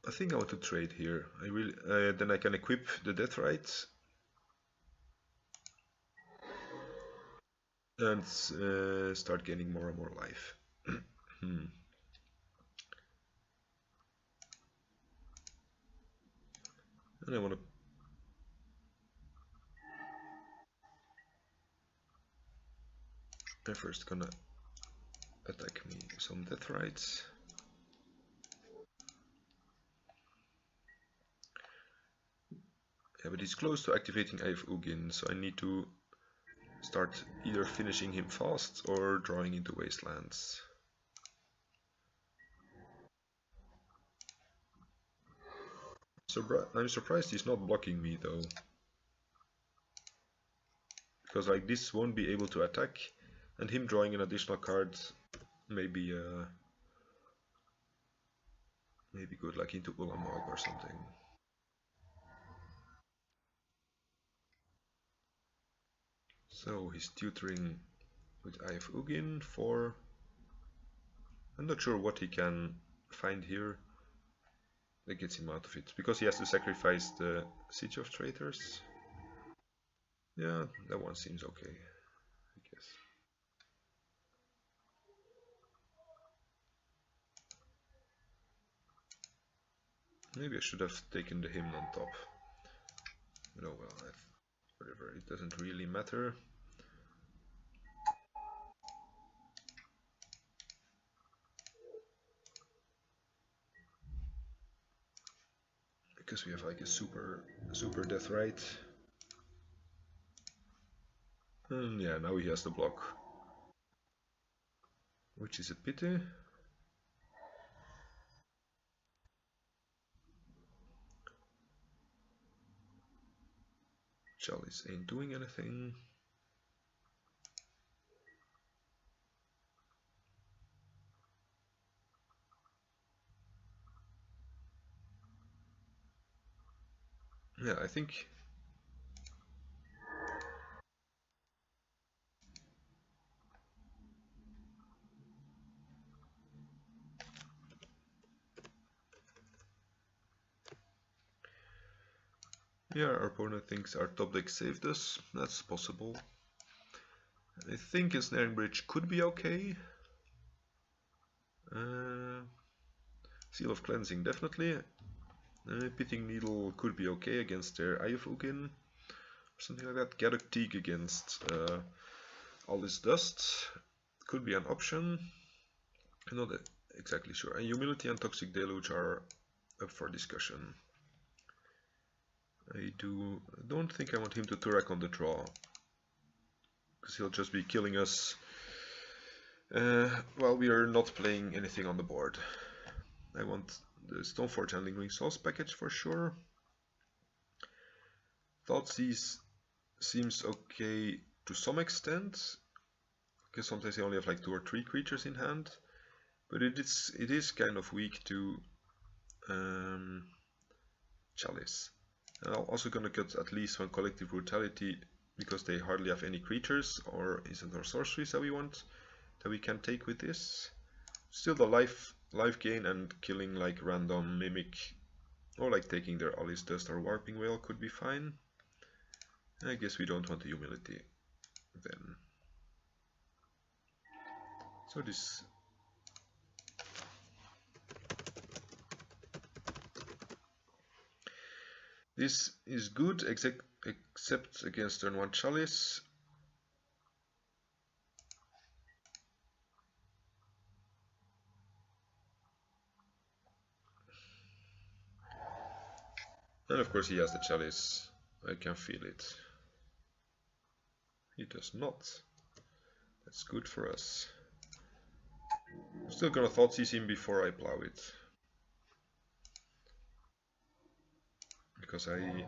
I think I want to trade here. I really then I can equip the Deathrite and start gaining more and more life. And I want to. I'm first gonna attack me some Deathrites. Yeah, but he's close to activating Eye of Ugin, so I need to start either finishing him fast or drawing into Wastelands. I'm surprised he's not blocking me though. Because like this won't be able to attack, and him drawing an additional card may be good, like into Ulamog or something. So he's tutoring with Eye of Ugin for... I'm not sure what he can find here that gets him out of it, because he has to sacrifice the Siege of Traitors. Yeah, that one seems okay, I guess. Maybe I should have taken the hymn on top. But oh well, whatever, it doesn't really matter. Because we have like a super death right. And yeah, now he has the block. Which is a pity. Chalice ain't doing anything. Yeah, I think... Yeah, our opponent thinks our top deck saved us. That's possible. I think a Snaring Bridge could be okay. Seal of Cleansing, definitely. Pithing Needle could be okay against their Eye of Ugin, or something like that. Gaddock Teak against All This Dust could be an option. I'm not exactly sure. And Humility and Toxic Deluge are up for discussion. I don't think I want him to Turak on the draw, because he'll just be killing us while we are not playing anything on the board. I want the Stoneforge and Lingering Souls package for sure. Thoughtseize seems okay to some extent, because sometimes you only have like 2 or 3 creatures in hand, but it is kind of weak to Chalice. And I'm also gonna cut at least one Collective Brutality, because they hardly have any creatures or instant or sorceries that we can take with this. Still, the life gain and killing like random Mimic, or like taking their Alice Dust or Warping Whale could be fine. I guess we don't want the Humility then. So this is good, except against turn 1 Chalice. And of course he has the Chalice. I can feel it. He does not. That's good for us. I'm still gonna Thoughtseize him before I plow it, because I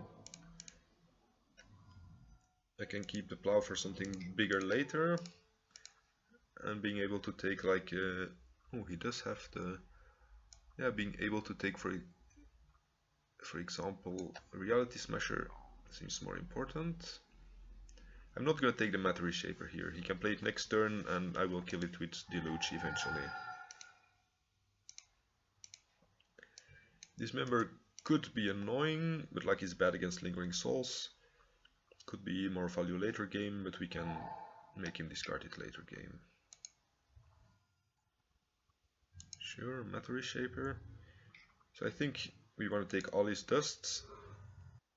can keep the plow for something bigger later, and being able to take like oh, he does have the, yeah, being able to take for example Reality Smasher seems more important. I'm not gonna take the Matter Reshaper here. He can play it next turn and I will kill it with Deluge eventually. This member could be annoying, but like he's bad against Lingering Souls. Could be more value later game, but we can make him discard it later game. Sure, Matter Reshaper. So I think we want to take all his dusts,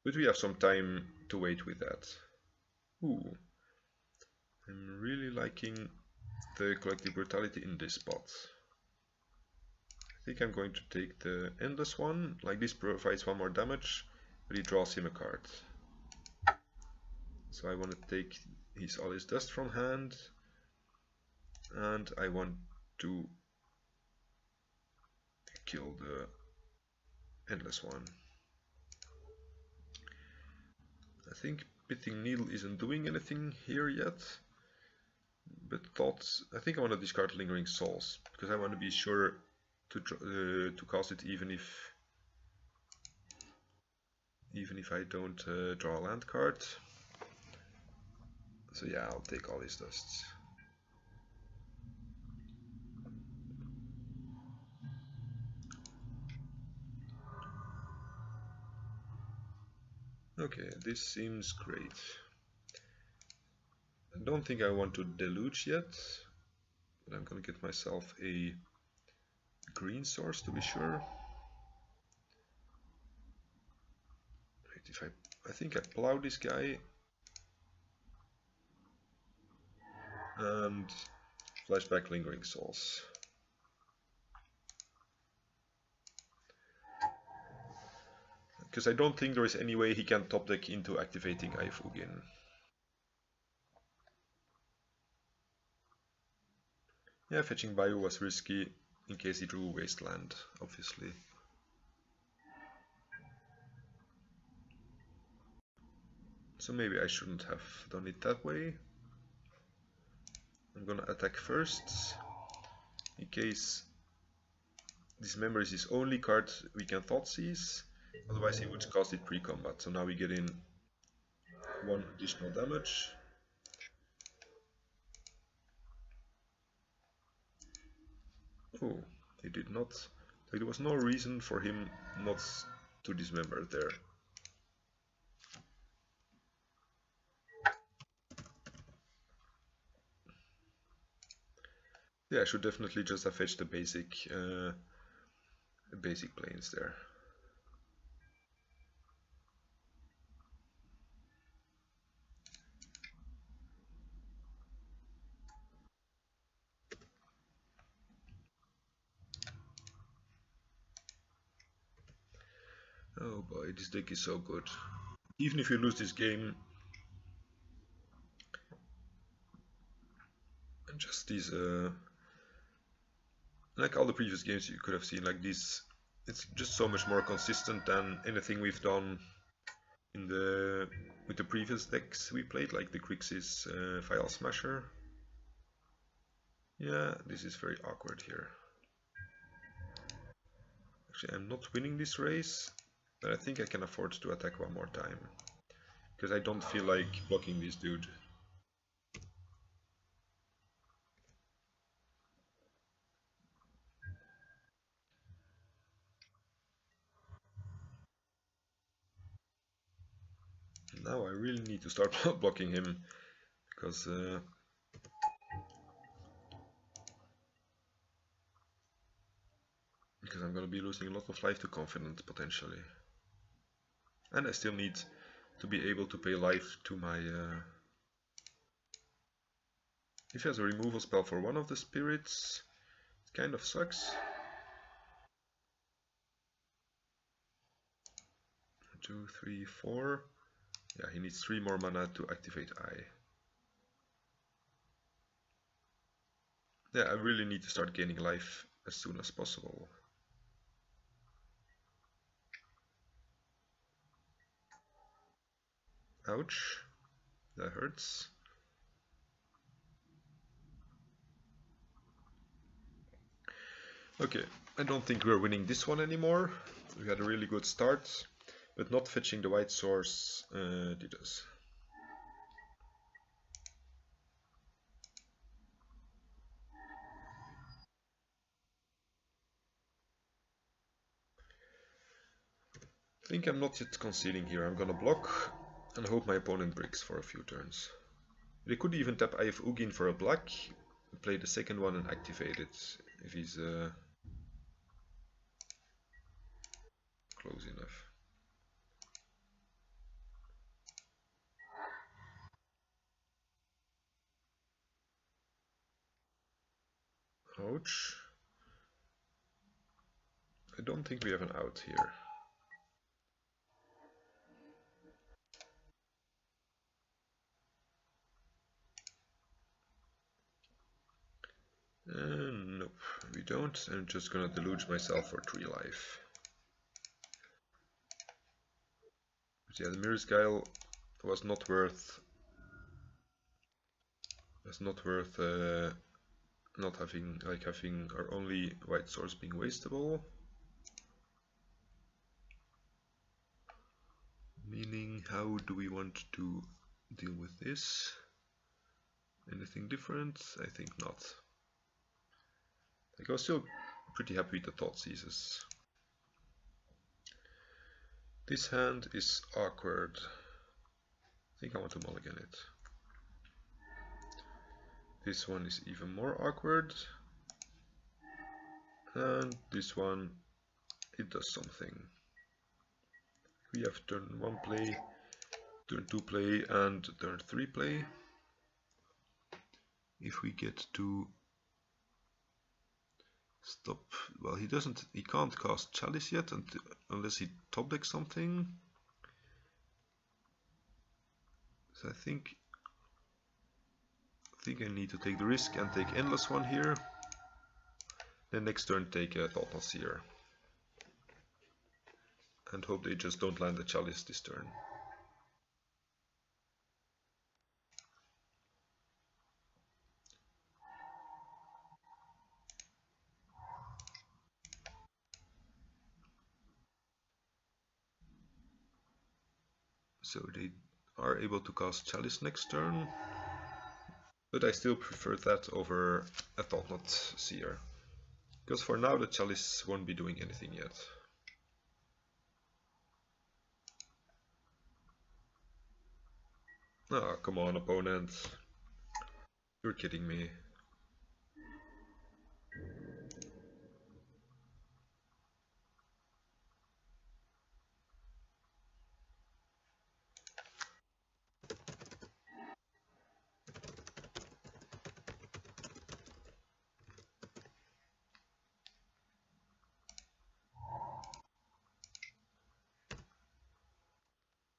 but we have some time to wait with that. Ooh, I'm really liking the Collective Brutality in this spot. I think I'm going to take the Endless one. Like, this provides 1 more damage, but he draws him a card. So I want to take all his dust from hand, and I want to kill the Endless one. I think Pithing Needle isn't doing anything here yet, but I think I want to discard Lingering Souls, because I want to be sure to cast it even if I don't draw a land card. So yeah, I'll take all his dusts. Okay, this seems great. I don't think I want to deluge yet, but I'm gonna get myself a green source to be sure. Wait, if I think I plow this guy and flashback lingering souls. Because I don't think there is any way he can top deck into activating Aifugin. Yeah, fetching Bayou was risky in case he drew Wasteland, obviously. So maybe I shouldn't have done it that way. I'm gonna attack first, in case Dismember is his only card we can Thoughtseize. Otherwise he would cast it pre-combat, so now we get in 1 additional damage. Oh, he did not. Like, there was no reason for him not to dismember there. Yeah, I should definitely just have fetched the basic planes there. Oh boy, this deck is so good. Even if you lose this game, just these, like all the previous games you could have seen, like this, it's just so much more consistent than anything we've done in with the previous decks we played, like the Grixis File Smasher. Yeah, this is very awkward here. Actually, I'm not winning this race, but I think I can afford to attack one more time. Because I don't feel like blocking this dude. Now I really need to start blocking him, because I'm gonna be losing a lot of life to confidence potentially. And I still need to be able to pay life to my... If he has a removal spell for one of the spirits, it kind of sucks. 2, 3, 4. Yeah, he needs 3 more mana to activate Eye. Yeah, I really need to start gaining life as soon as possible. Ouch, that hurts. Okay, I don't think we're winning this one anymore. We had a really good start, but not fetching the white source did us. I think I'm not yet conceding here. I'm gonna block and hope my opponent breaks for a few turns. They could even tap Eye of Ugin for a black, play the second one and activate it if he's close enough. Ouch. I don't think we have an out here. Nope, we don't. I'm just gonna deluge myself for 3 life. But yeah, the Mirror's Guile was not worth not having our only white source being wastable. Meaning, how do we want to deal with this? Anything different? I think not. Like, I was still pretty happy with the Thoughtseizes. This hand is awkward. I think I want to mulligan it. This one is even more awkward. And this one, it does something. We have turn 1 play, turn 2 play, and turn 3 play. If we get to stop, well, he can't cast Chalice yet unless he top decks something. So I think I need to take the risk and take Endless One here. Then next turn take a Thought-Knot Seer. And hope they just don't land the Chalice this turn. So they are able to cast Chalice next turn. But I still prefer that over a Thought-Knot Seer. Because for now the Chalice won't be doing anything yet. Ah, come on, opponent. You're kidding me.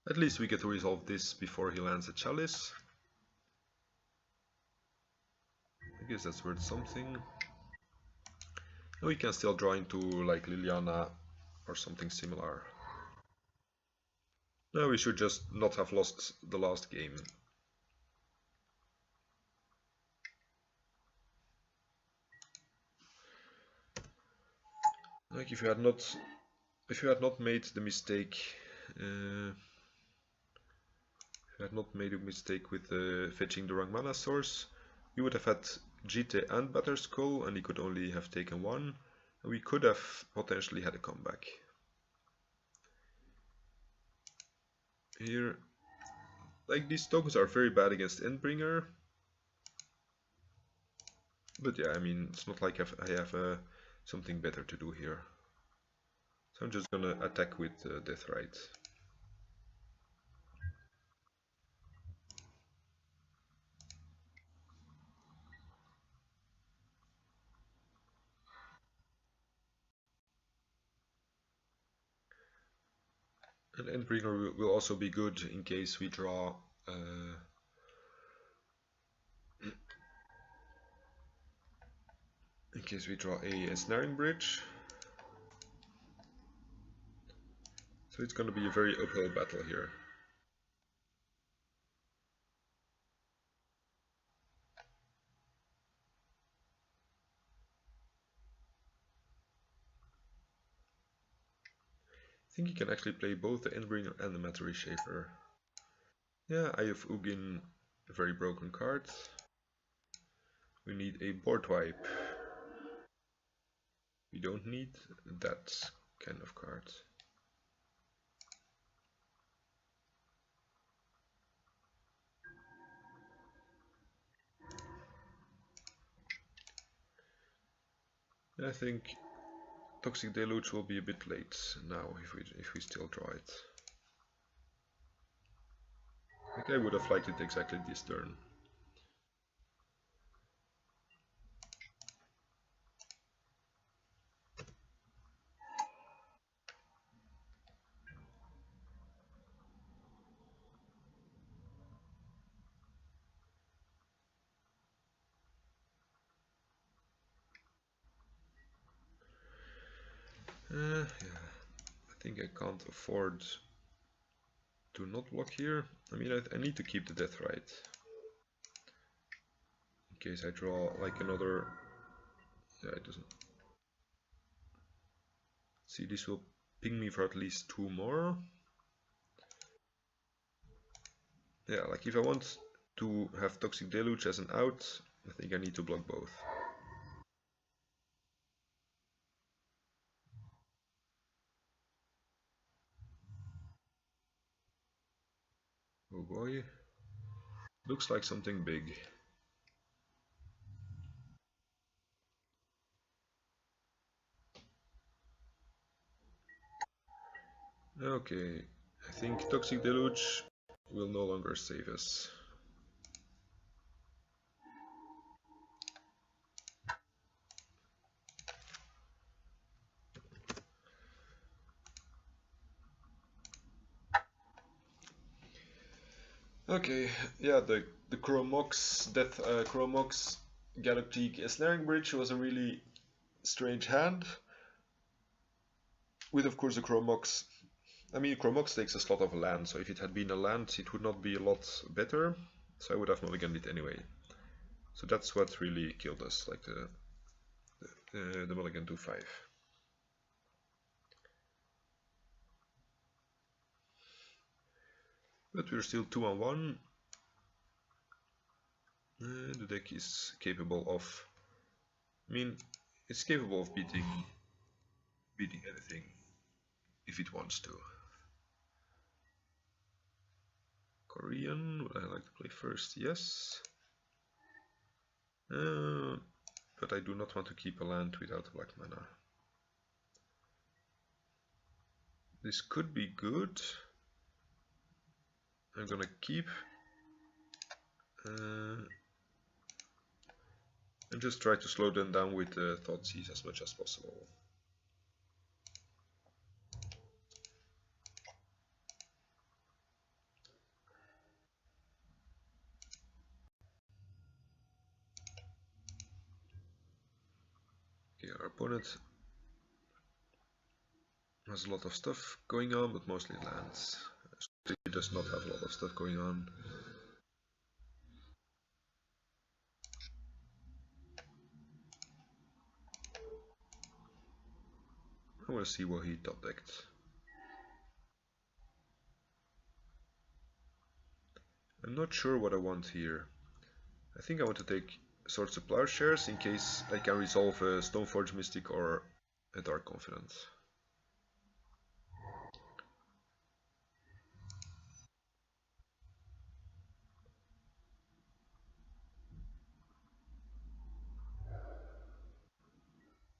At least we get to resolve this before he lands a Chalice. I guess that's worth something. We can still draw into like Liliana or something similar. No, we should just not have lost the last game. Like if you had not made the mistake, with fetching the wrong mana source, you would have had Jite and Batterskull, and he could only have taken one, and we could have potentially had a comeback. Here, like these tokens are very bad against Endbringer, but yeah, I mean, it's not like I have something better to do here. So I'm just gonna attack with Deathrite. And Endbringer will also be good in case we draw a Snaring Bridge. So it's going to be a very uphill battle here. I think he can actually play both the Endbringer and the Matter Reshaper. Yeah, I have Ugin, a very broken card. We need a board wipe. We don't need that kind of card. I think Toxic Deluge will be a bit late now if we still draw it. Like I would have liked it exactly this turn. Yeah, I think I can't afford to not block here. I mean, I need to keep the Deathrite. In case I draw like another... Yeah, it doesn't... See, this will ping me for at least 2 more. Yeah, like if I want to have Toxic Deluge as an out, I think I need to block both. Oh boy. Looks like something big. Okay, I think Toxic Deluge will no longer save us. Okay, yeah, the Chromox Death Chromox Galactic Snaring Bridge was a really strange hand. With of course the Chromox. I mean, Chromox takes a slot of a land, so if it had been a land, it would not be a lot better. So I would have mulliganed it anyway. So that's what really killed us, like the mulligan to 5. But we're still 2 on 1. The deck is capable of. I mean, it's capable of beating anything if it wants to. Korean, would I like to play first? Yes. But I do not want to keep a land without black mana. This could be good. I'm gonna keep and just try to slow them down with the Thoughtseize as much as possible. Okay, our opponent has a lot of stuff going on, but mostly lands. He does not have a lot of stuff going on. I want to see what he top decked. I'm not sure what I want here. I think I want to take Swords to Plowshares in case I can resolve a Stoneforge Mystic or a Dark Confidant.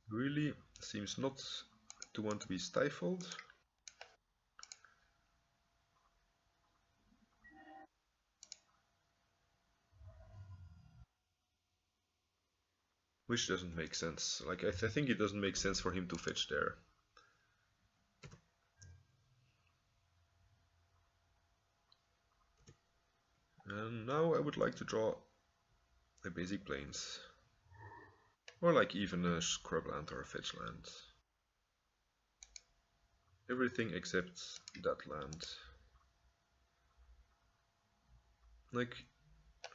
Really seems not to want to be stifled. Which doesn't make sense. Like, I think it doesn't make sense for him to fetch there. And now I would like to draw a basic plains. Or like even a scrubland or a fetch land. Everything except that land. Like,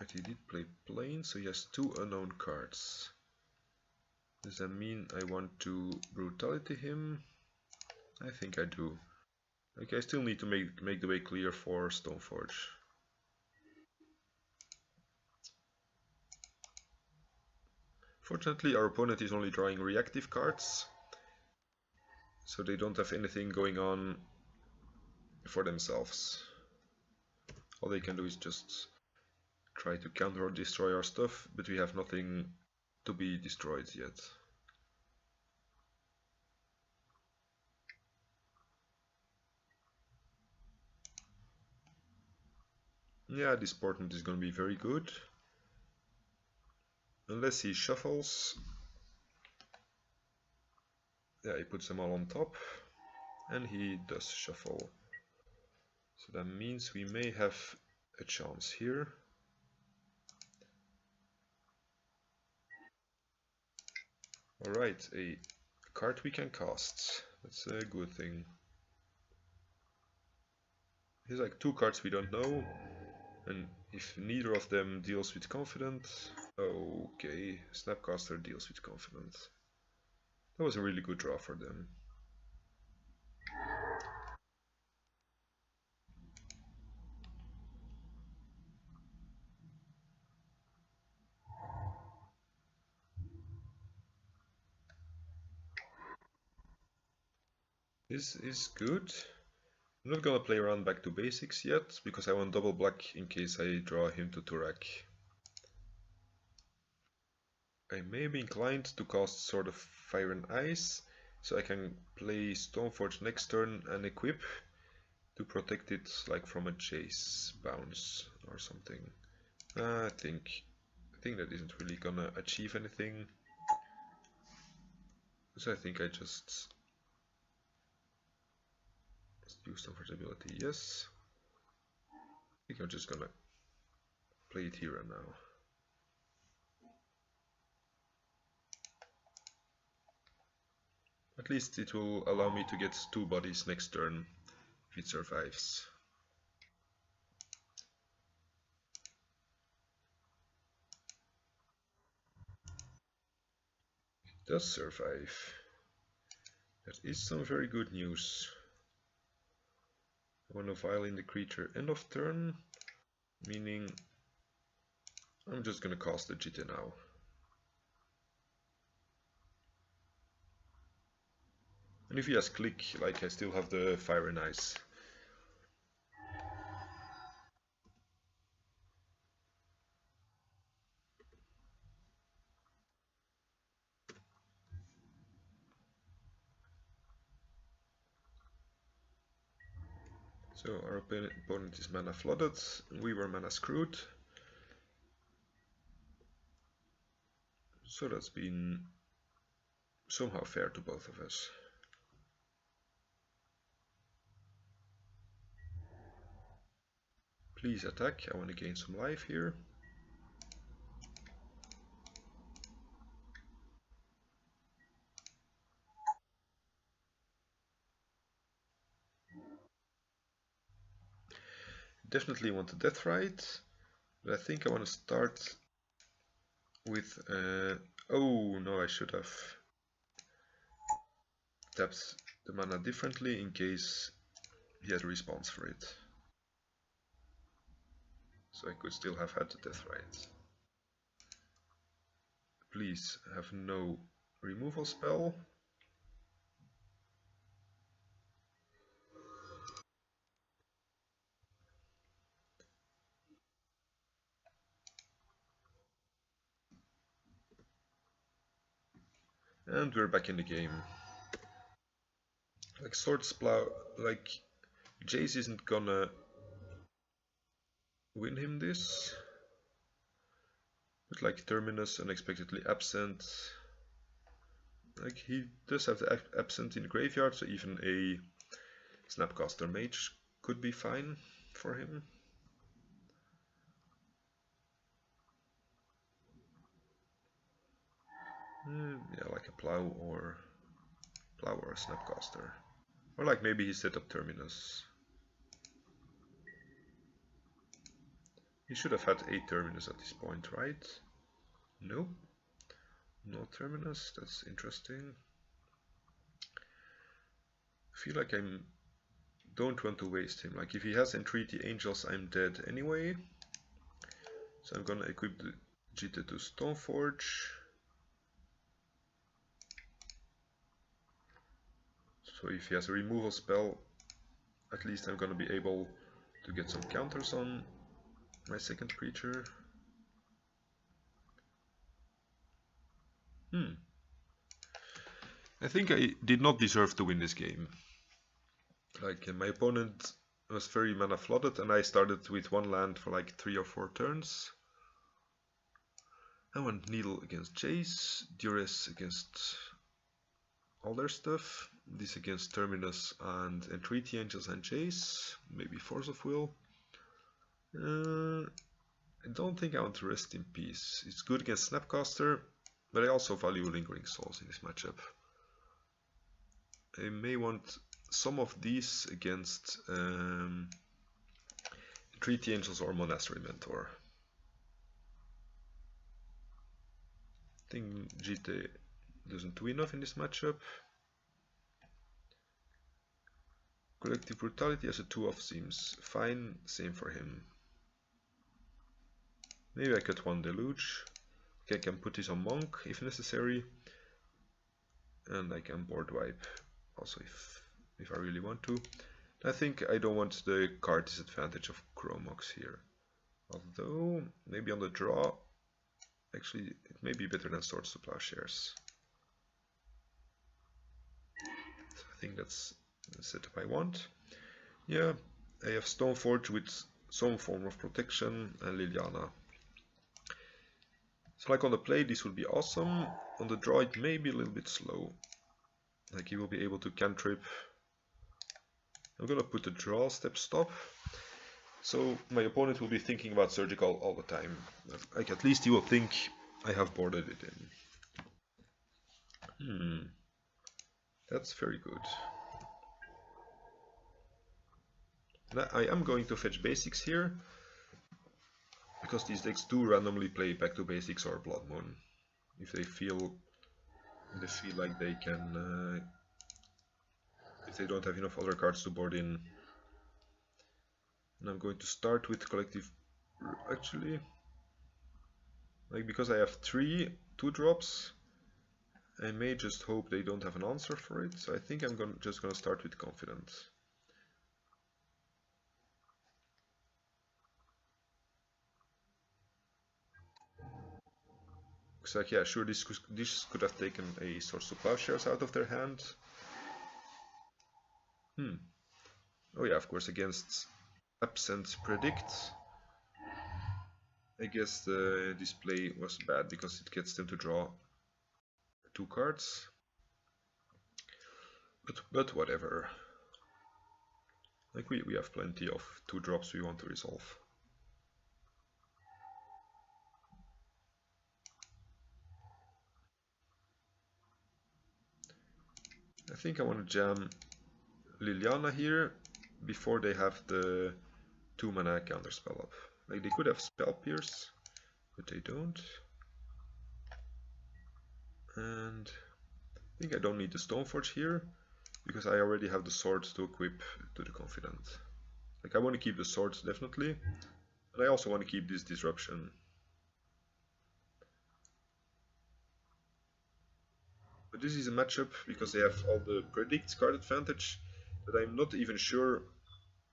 but he did play plains, so he has 2 unknown cards. Does that mean I want to brutality him? I think I do. Okay, I still need to make the way clear for Stoneforge. Fortunately, our opponent is only drawing reactive cards, so they don't have anything going on for themselves. All they can do is just try to counter or destroy our stuff, but we have nothing to be destroyed yet. Yeah, this portent is going to be very good. Unless he shuffles. Yeah, he puts them all on top. And he does shuffle. So that means we may have a chance here. Alright, a card we can cast. That's a good thing. Here's like 2 cards we don't know. And if neither of them deals with Confident... Okay, Snapcaster deals with Confident. That was a really good draw for them. is good. I'm not gonna play around back to basics yet, because I want double black in case I draw him to Turak. I may be inclined to cast Sword of Fire and Ice, so I can play Stoneforge next turn and equip to protect it like from a chase bounce or something. I think that isn't really gonna achieve anything. So I think I just use Stoneforge ability, yes. I think I'm just gonna play it here and now. At least it will allow me to get 2 bodies next turn if it survives. It does survive. That is some very good news. I want to violin the creature end of turn, meaning I'm just gonna cast the Jitte now. And if he has click, like I still have the Fire and Ice. So our opponent is mana flooded, we were mana screwed. So that's been somehow fair to both of us. Please attack, I want to gain some life here. Definitely want the Death Rite, but I think I want to start with... oh no, I should have tapped the mana differently in case he had a response for it. So I could still have had the Death Rite. Please have no removal spell. And we're back in the game. Like Swordsplow, like Jace isn't gonna win him this. But like Terminus unexpectedly absent. Like he does have the absent in the graveyard, so even a Snapcaster Mage could be fine for him. Yeah, like a Plow or a Snapcaster. Or like maybe he set up Terminus. He should have had 8 Terminus at this point, right? No. No Terminus, that's interesting. I feel like I don't want to waste him. Like if he has Entreaty Angels, I'm dead anyway. So I'm gonna equip the Jitte to Stoneforge. So if he has a removal spell, at least I'm gonna be able to get some counters on my second creature. I think I did not deserve to win this game. Like my opponent was very mana flooded and I started with 1 land for like 3 or 4 turns. I went Needle against Jace, Duress against all their stuff, this against Terminus and Entreaty Angels and Jace, maybe Force of Will. I don't think I want to Rest in Peace. It's good against Snapcaster, but I also value Lingering Souls in this matchup. I may want some of these against Entreaty Angels or Monastery Mentor. I think Jitte doesn't do enough in this matchup. Collective Brutality as a 2-off seems fine, same for him. Maybe I cut 1 Deluge. Okay, I can put this on Monk if necessary. And I can board wipe also if I really want to. I think I don't want the card disadvantage of Chromox here. Although, maybe on the draw, actually, it may be better than Swords to Plowshares. So I think that's the setup I want. Yeah, I have Stoneforge with some form of protection and Liliana. So like on the play this would be awesome, on the draw it may be a little bit slow. Like he will be able to cantrip. I'm gonna put the draw step stop. So my opponent will be thinking about surgical all the time. Like at least he will think I have boarded it in. That's very good. And I am going to fetch basics here, because these decks do randomly play back to basics or Blood Moon. If they feel like they can, if they don't have enough other cards to board in. And I'm going to start with collective, actually, like because I have 3 2-drops, I may just hope they don't have an answer for it, so I think I'm just gonna start with confidence. Looks like, yeah, sure, this could have taken a Swords to Plowshares out of their hand. Oh yeah, of course, against Absent Predict. I guess the display was bad because it gets them to draw 2 cards. But whatever. Like we have plenty of 2-drops we want to resolve. I think I want to jam Liliana here before they have the 2-mana counterspell up. Like they could have Spell Pierce, but they don't. And I think I don't need the Stoneforge here, because I already have the swords to equip to the Confidant. Like I want to keep the swords definitely, but I also want to keep this disruption. But this is a matchup because they have all the predict card advantage that I'm not even sure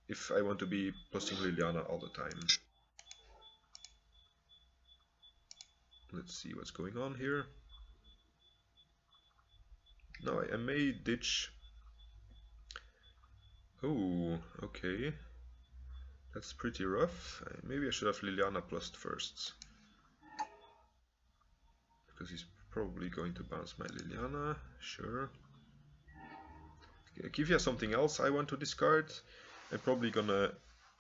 if I want to be plusing Liliana all the time. Let's see what's going on here. Now I may ditch. Oh, okay. That's pretty rough. Maybe I should have Liliana plussed first, because he's probably going to bounce my Liliana. Sure. If he has something else I want to discard, I'm probably gonna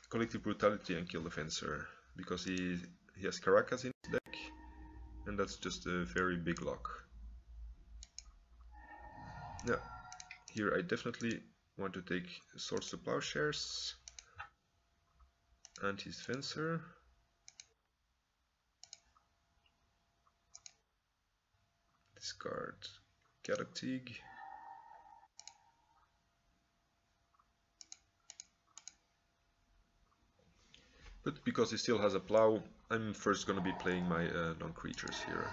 Collective Brutality and kill the Fencer, because he has Caracas in his deck, and that's just a very big lock. Yeah, here I definitely want to take Swords to Plowshares and his Fencer. Discard Galactic. But because he still has a plow, I'm first gonna be playing my non-creatures here.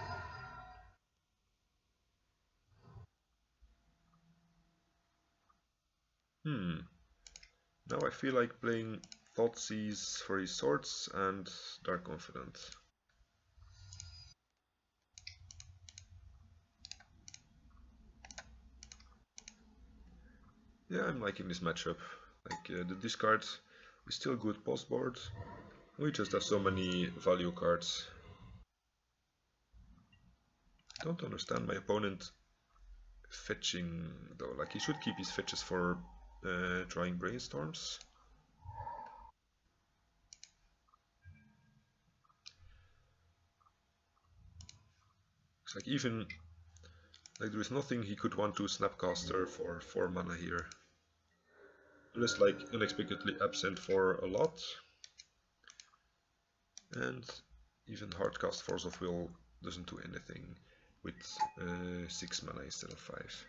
Now I feel like playing Thoughtseize for his swords and Dark Confidant. Yeah, I'm liking this matchup. Like the discard is still good post board. We just have so many value cards. I don't understand my opponent fetching though. Like he should keep his fetches for drawing brainstorms. It's like even like there is nothing he could want to Snapcaster for 4 mana here. Unless like unexpectedly absent for a lot. And even Hardcast Force of Will doesn't do anything with 6 mana instead of 5.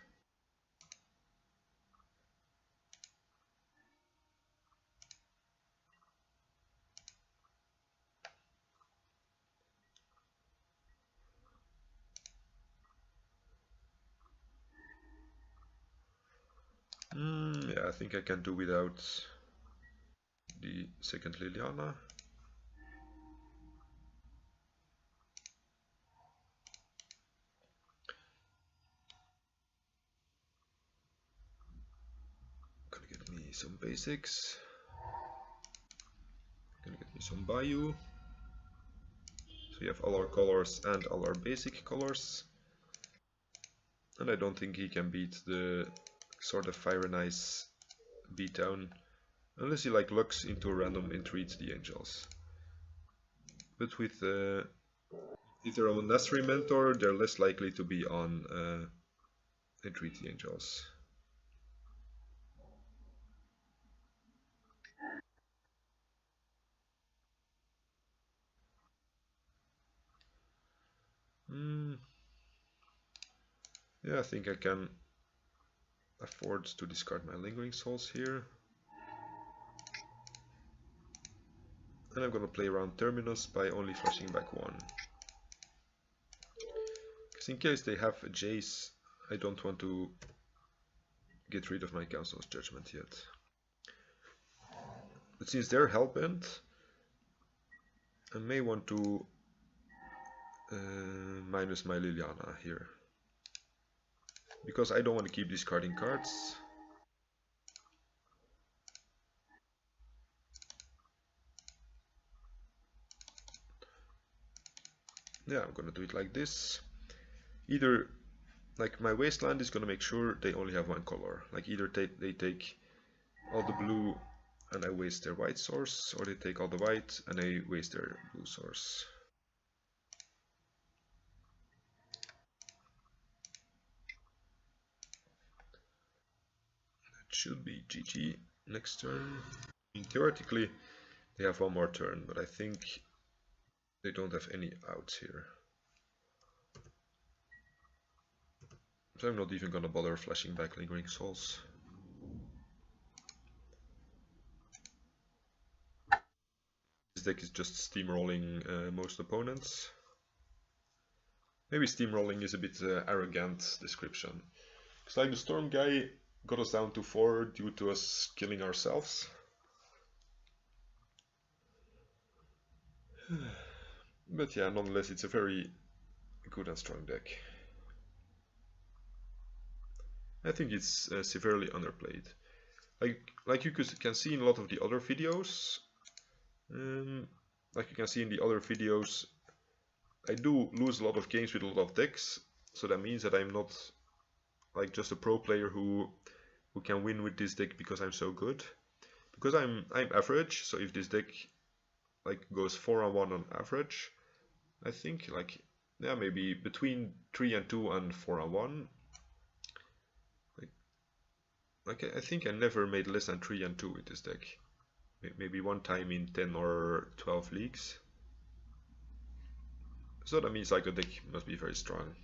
Yeah, I think I can do without the second Liliana. Gonna get me some basics. Gonna get me some Bayou. So we have all our colors and all our basic colors. And I don't think he can beat the sort of Fire and Ice beatdown unless he like looks into a random entreats the angels. But with their own Nasri mentor, they're less likely to be on entreat the angels. Yeah, I think I can afford to discard my Lingering Souls here. And I'm gonna play around Terminus by only flashing back one. Because in case they have a Jace, I don't want to get rid of my Council's Judgment yet. But since they're hellbent, I may want to minus my Liliana here. Because I don't want to keep discarding cards. Yeah, I'm gonna do it like this. Either, like, my wasteland is gonna make sure they only have one color. Like, either they take all the blue and I waste their white source, or they take all the white and I waste their blue source. That should be GG next turn. I mean, theoretically, they have one more turn, but I think they don't have any outs here. So I'm not even gonna bother flashing back Lingering Souls. This deck is just steamrolling most opponents. Maybe steamrolling is a bit arrogant description. Because like the Storm guy got us down to 4 due to us killing ourselves. But yeah, nonetheless, it's a very good and strong deck. I think it's severely underplayed. Like you can see in a lot of the other videos, I do lose a lot of games with a lot of decks, so that means that I'm not like just a pro player who can win with this deck because I'm so good. Because I'm average, so if this deck like goes 4-1 on average, I think like yeah, maybe between 3-2 and 4-1. Like I think I never made less than 3-2 with this deck. Maybe one time in 10 or 12 leagues. So that means like the deck must be very strong.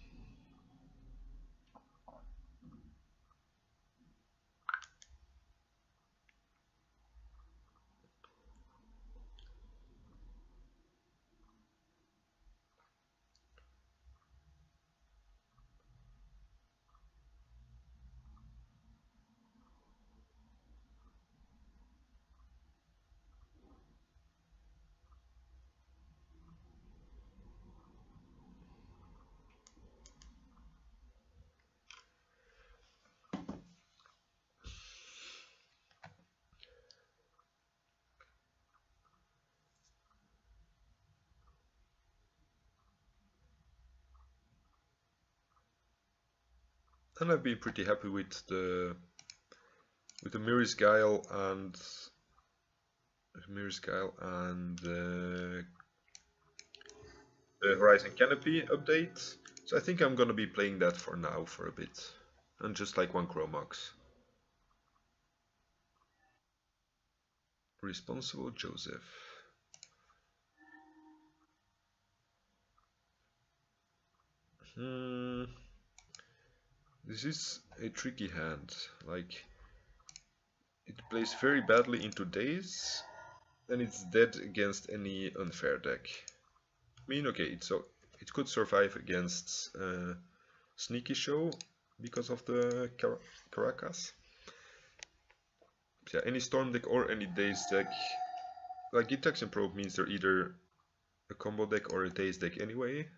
And I've been pretty happy with the Mirror's Guile and the Horizon Canopy update. So I think I'm gonna be playing that for now for a bit. And just like one Chromox. Responsible Joseph. This is a tricky hand. Like, it plays very badly into Daze, and it's dead against any unfair deck. I mean, okay, it could survive against Sneaky Show because of the Caracas. Yeah, any Storm deck or any Daze deck. Like Detection Probe means they're either a combo deck or a Daze deck anyway.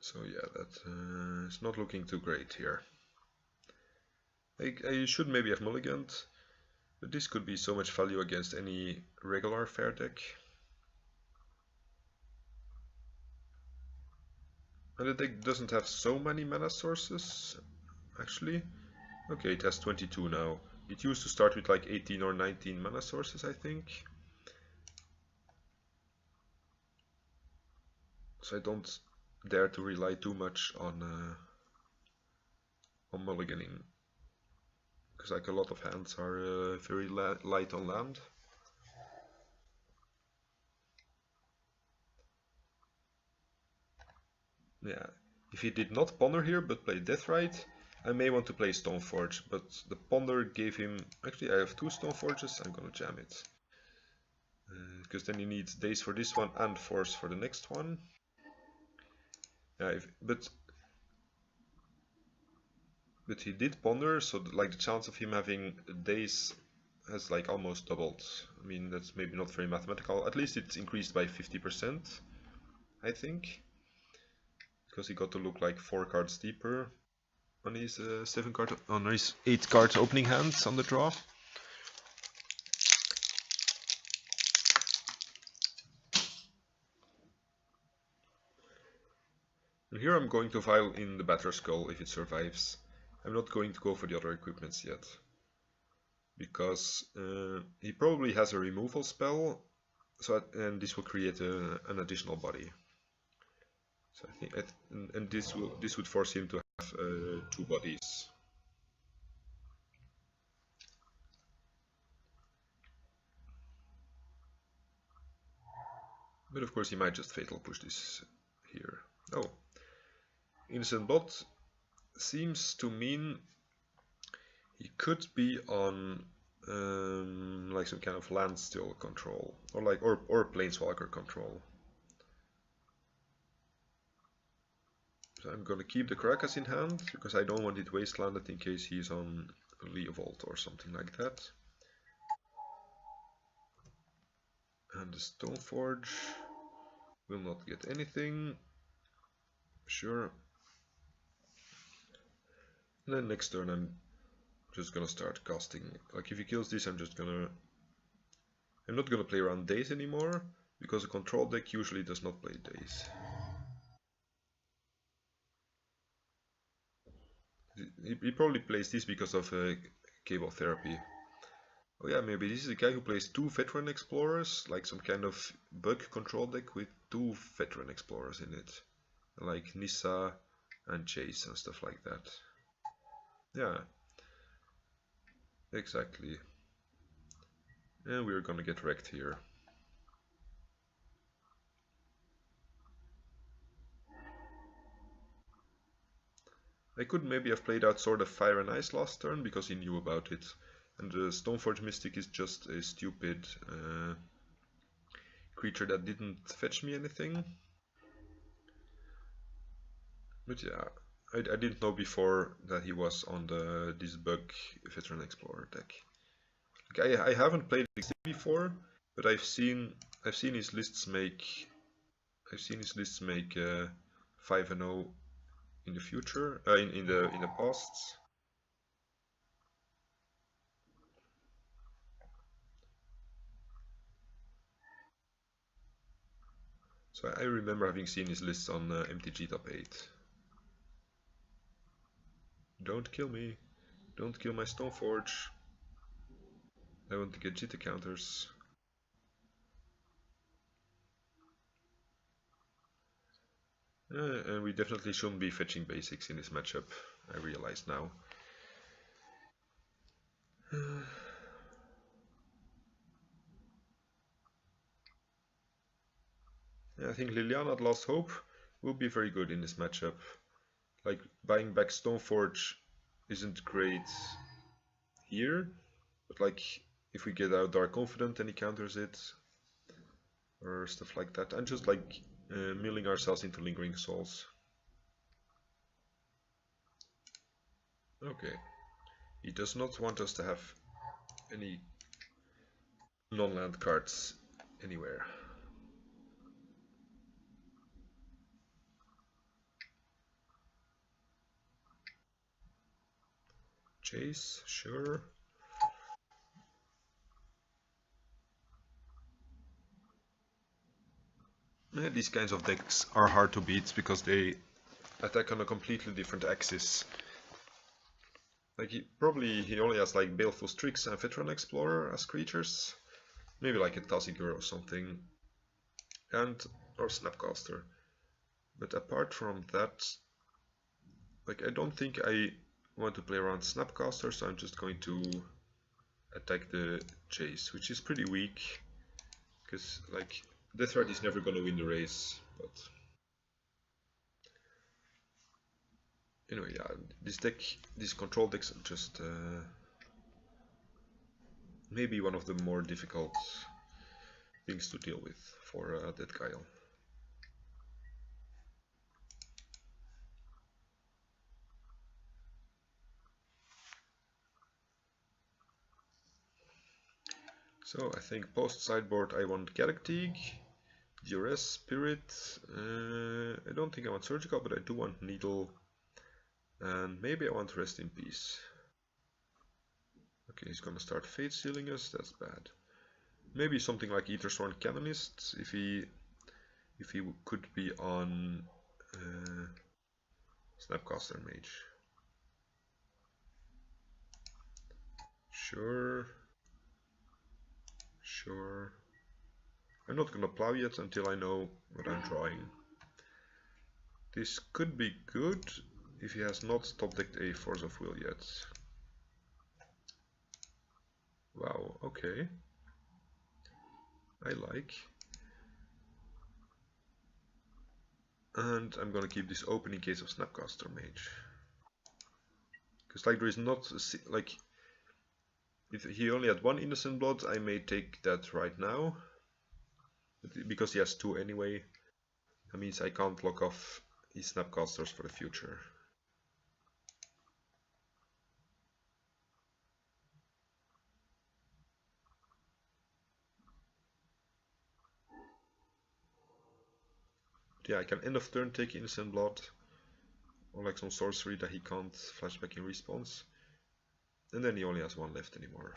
So yeah, that is not looking too great here. I should maybe have mulliganed, but this could be so much value against any regular fair deck. And the deck doesn't have so many mana sources, actually. Okay, it has 22 now. It used to start with like 18 or 19 mana sources, I think. So I don't dare to rely too much on mulliganing, because like a lot of hands are very light on land. Yeah, if he did not ponder here but play Deathrite, I may want to play Stoneforge, but the ponder gave him... Actually, I have two Stoneforges, I'm gonna jam it. Because then he needs Daze for this one and Force for the next one. Yeah, but he did ponder, so like the chance of him having Daze has like almost doubled. I mean, that's maybe not very mathematical. At least it's increased by 50%, I think. Because he got to look like 4 cards deeper on his 8 cards opening hands on the draw. And here I'm going to file in the Batter Skull if it survives. I'm not going to go for the other equipments yet. Because he probably has a removal spell, and this will create an additional body. So I think, and this would force him to have 2 bodies. But of course he might just fatal push this here. Oh, Innocent Bot seems to mean he could be on like some kind of land still control, or planeswalker control. So I'm gonna keep the Caracas in hand because I don't want it wastelanded in case he's on Leovold or something like that. And the Stoneforge will not get anything. Sure. And then next turn I'm just gonna start casting. Like if he kills this, I'm not gonna play around Daze anymore, because a control deck usually does not play Daze. He probably plays this because of cable therapy. Oh yeah, maybe this is a guy who plays 2 veteran explorers, like some kind of bug control deck with 2 veteran explorers in it, like Nissa and Chase and stuff like that. Yeah, exactly. And we're gonna get wrecked here. I could maybe have played out Sword of Fire and Ice last turn because he knew about it. And the Stoneforge Mystic is just a stupid creature that didn't fetch me anything. But yeah, I didn't know before that he was on this bug Veteran Explorer deck. Like, I haven't played this before, but I've seen his lists make 5-0 in the future, in the past. So I remember having seen his lists on MTG Top 8. Don't kill me. Don't kill my Stoneforge. I want to get jitter counters. And we definitely shouldn't be fetching basics in this matchup, I realize now. I think Liliana at Last Hope will be very good in this matchup. Like, buying back Stoneforge isn't great here, but like, if we get out Dark Confident and he counters it, or stuff like that, and just like milling ourselves into Lingering Souls. Okay. He does not want us to have any non-land cards anywhere. Chase, sure. Yeah, these kinds of decks are hard to beat because they attack on a completely different axis. Like he only has like Baleful Strix and Veteran Explorer as creatures. Maybe like a Tazigur or something. Or Snapcaster. But apart from that, like I don't think I want to play around Snapcaster, so I'm just going to attack the Chase, which is pretty weak. Because like Death Rat is never gonna win the race, but anyway, yeah, these control decks are just maybe one of the more difficult things to deal with for Deadguy Ale. So I think post sideboard I want Galactic, Duress, Spirit, I don't think I want Surgical, but I do want Needle, and maybe I want Rest in Peace. Okay, he's gonna start Fate Sealing us, that's bad. Maybe something like Ethersworn Canonist, if he could be on Snapcaster Mage. Sure. Sure. I'm not gonna plow yet until I know what I'm drawing. This could be good if he has not top decked a Force of Will yet. Wow, okay. I like. And I'm gonna keep this open in case of Snapcaster Mage. Because like there is not, like, if he only had one Innocent Blood, I may take that right now. But because he has two anyway, that means I can't lock off his Snapcasters for the future. Yeah, I can end of turn take Innocent Blood, or like some sorcery that he can't flashback in response, and then he only has one left anymore.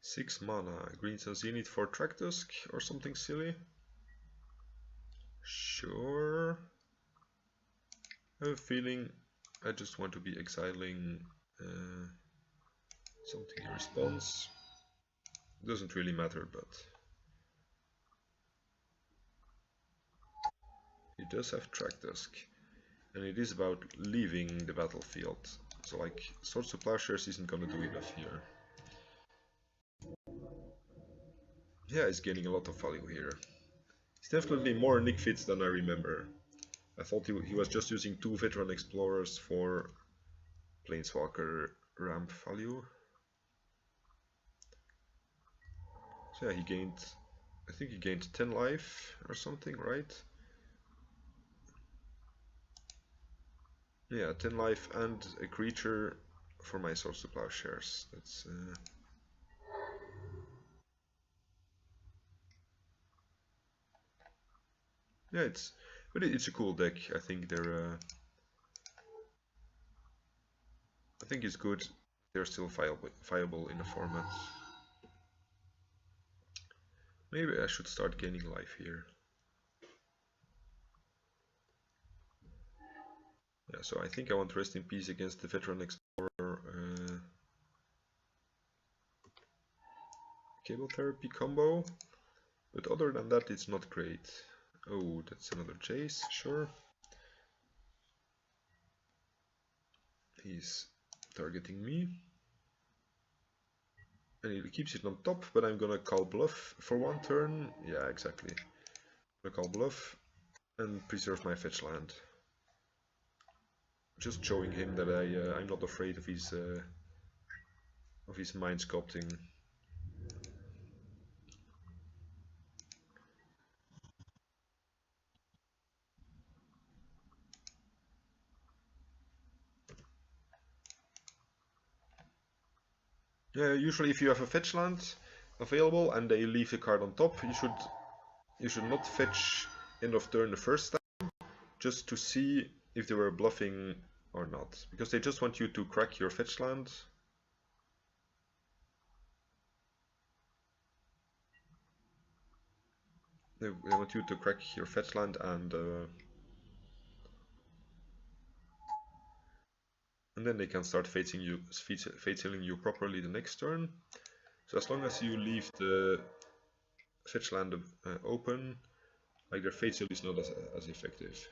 Six mana, Green Sun Zenith for Traktusk or something silly. Sure. I have a feeling I just want to be exiling something in response. Doesn't really matter, but he does have Traktusk, and it is about leaving the battlefield. So like Swords to Plowshares isn't gonna do enough here. Yeah, he's gaining a lot of value here. He's definitely more Nick Fitz than I remember. I thought he was just using two Veteran Explorers for Planeswalker ramp value. So yeah, he gained, I think he gained 10 life or something, right? Yeah, 10 life and a creature for my Swords to Plowshares. That's yeah, it's a cool deck. I think I think it's good. They're still viable in the format. Maybe I should start gaining life here. Yeah, so I think I want Rest in Peace against the Veteran Explorer Cable Therapy combo. But other than that, it's not great. Oh, that's another Chase, sure. He's targeting me. And he keeps it on top, but I'm gonna call bluff for one turn. Yeah, exactly. I'm gonna call bluff and preserve my fetch land. just showing him that I'm not afraid of his mind sculpting. Usually if you have a fetch land available and they leave the card on top, you should not fetch end of turn the first time, just to see if they were bluffing or not, because they just want you to crack your fetch land. They want you to crack your fetch land and then they can start fate sealing you properly the next turn. So as long as you leave the fetch land open, like their fate seal is not as effective.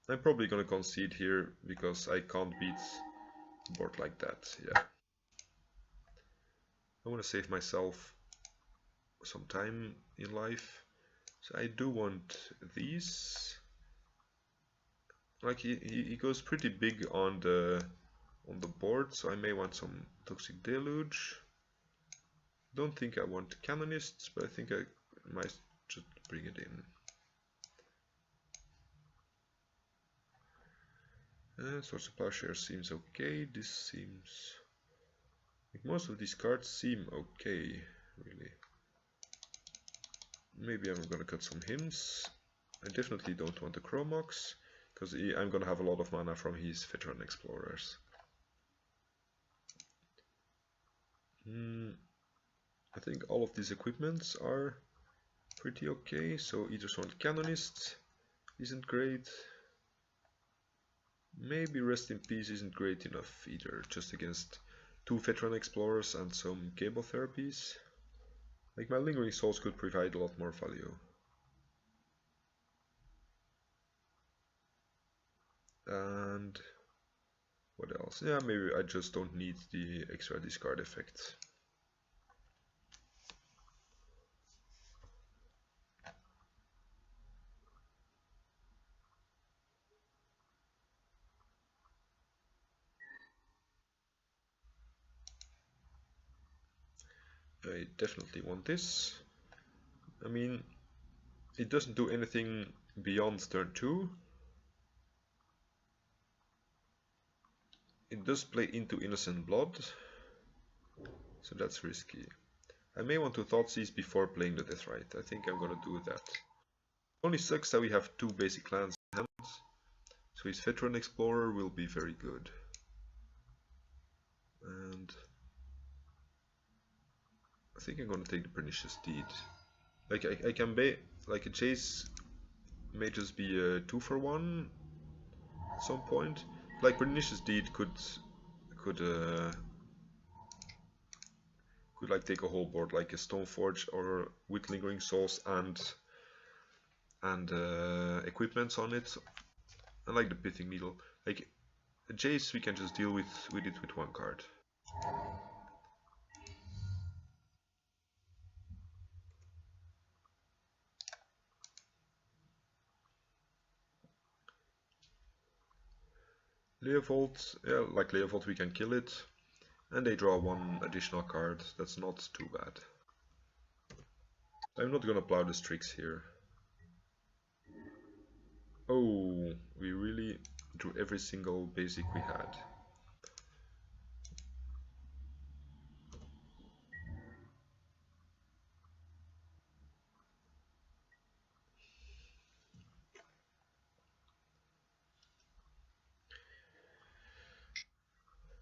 I'm probably gonna concede here because I can't beat a board like that. Yeah, I want to save myself some time in life, so I do want these. Like he goes pretty big on the board, so I may want some Toxic Deluge. Don't think I want Canonists, but I think I might just bring it in. Swords of Plowshare seems okay. This seems like most of these cards seem okay, really. Maybe I'm gonna cut some hymns. I definitely don't want the Chromox, because I'm gonna have a lot of mana from his Veteran Explorers. I think all of these equipments are pretty okay, so either one Canonist isn't great. Maybe Rest in Peace isn't great enough either, just against 2 Veteran Explorers and some Cable Therapies. Like, my Lingering Souls could provide a lot more value. And what else? Yeah, maybe I just don't need the extra discard effect. I definitely want this. I mean, it doesn't do anything beyond turn 2. It does play into Innocent Blood, so that's risky. I may want to Thoughtseize before playing the Deathrite. I think I'm gonna do that. Only sucks that we have 2 basic lands in hand, so his Veteran Explorer will be very good. And I think I'm gonna take the Pernicious Deed. Like I can like a Chase may just be a 2-for-1 at some point. Like Pernicious Deed could like take a whole board, like a Stoneforge or with Lingering Souls and equipments on it. I like the Pithing Needle. Like a Jace, we can just deal with it with 1 card. Leovold, yeah, like Leovold we can kill it. And they draw 1 additional card, that's not too bad. I'm not gonna plow the Strix here. Oh, we really drew every single basic we had.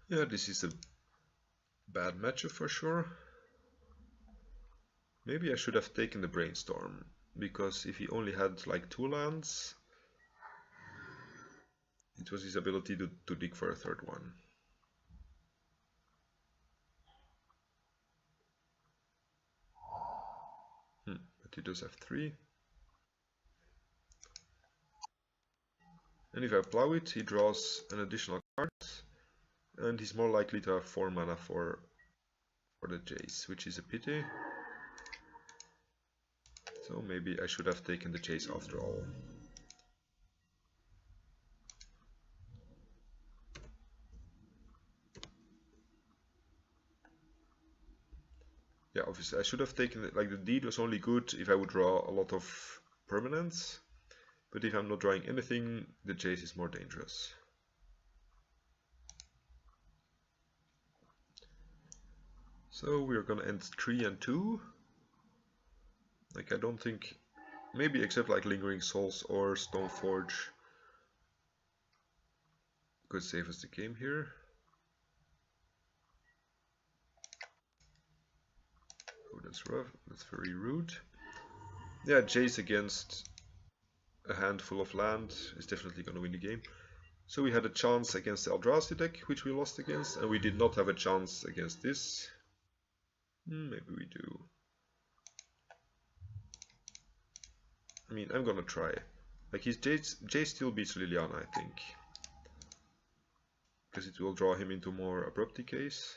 Yeah, this is a bad matchup for sure. Maybe I should have taken the Brainstorm, because if he only had like 2 lands, it was his ability to dig for a 3rd one. But he does have 3. And if I plow it, he draws an additional card, and he's more likely to have 4 mana for the Jace, which is a pity. So maybe I should have taken the Jace after all. Yeah, obviously I should have taken it, like the deed was only good if I would draw a lot of permanents, but if I'm not drawing anything, the chase is more dangerous. So we're gonna end 3 and 2. Like I don't think, maybe except like Lingering Souls or Stoneforge could save us the game here. Oh, that's rough, that's very rude. Yeah, Jace against a handful of land is definitely gonna win the game. So we had a chance against the Eldrazi deck, which we lost against, and we did not have a chance against this. Maybe we do. I mean, I'm gonna try. Like his Jace still beats Liliana, I think. Because it will draw him into more abrupt decays.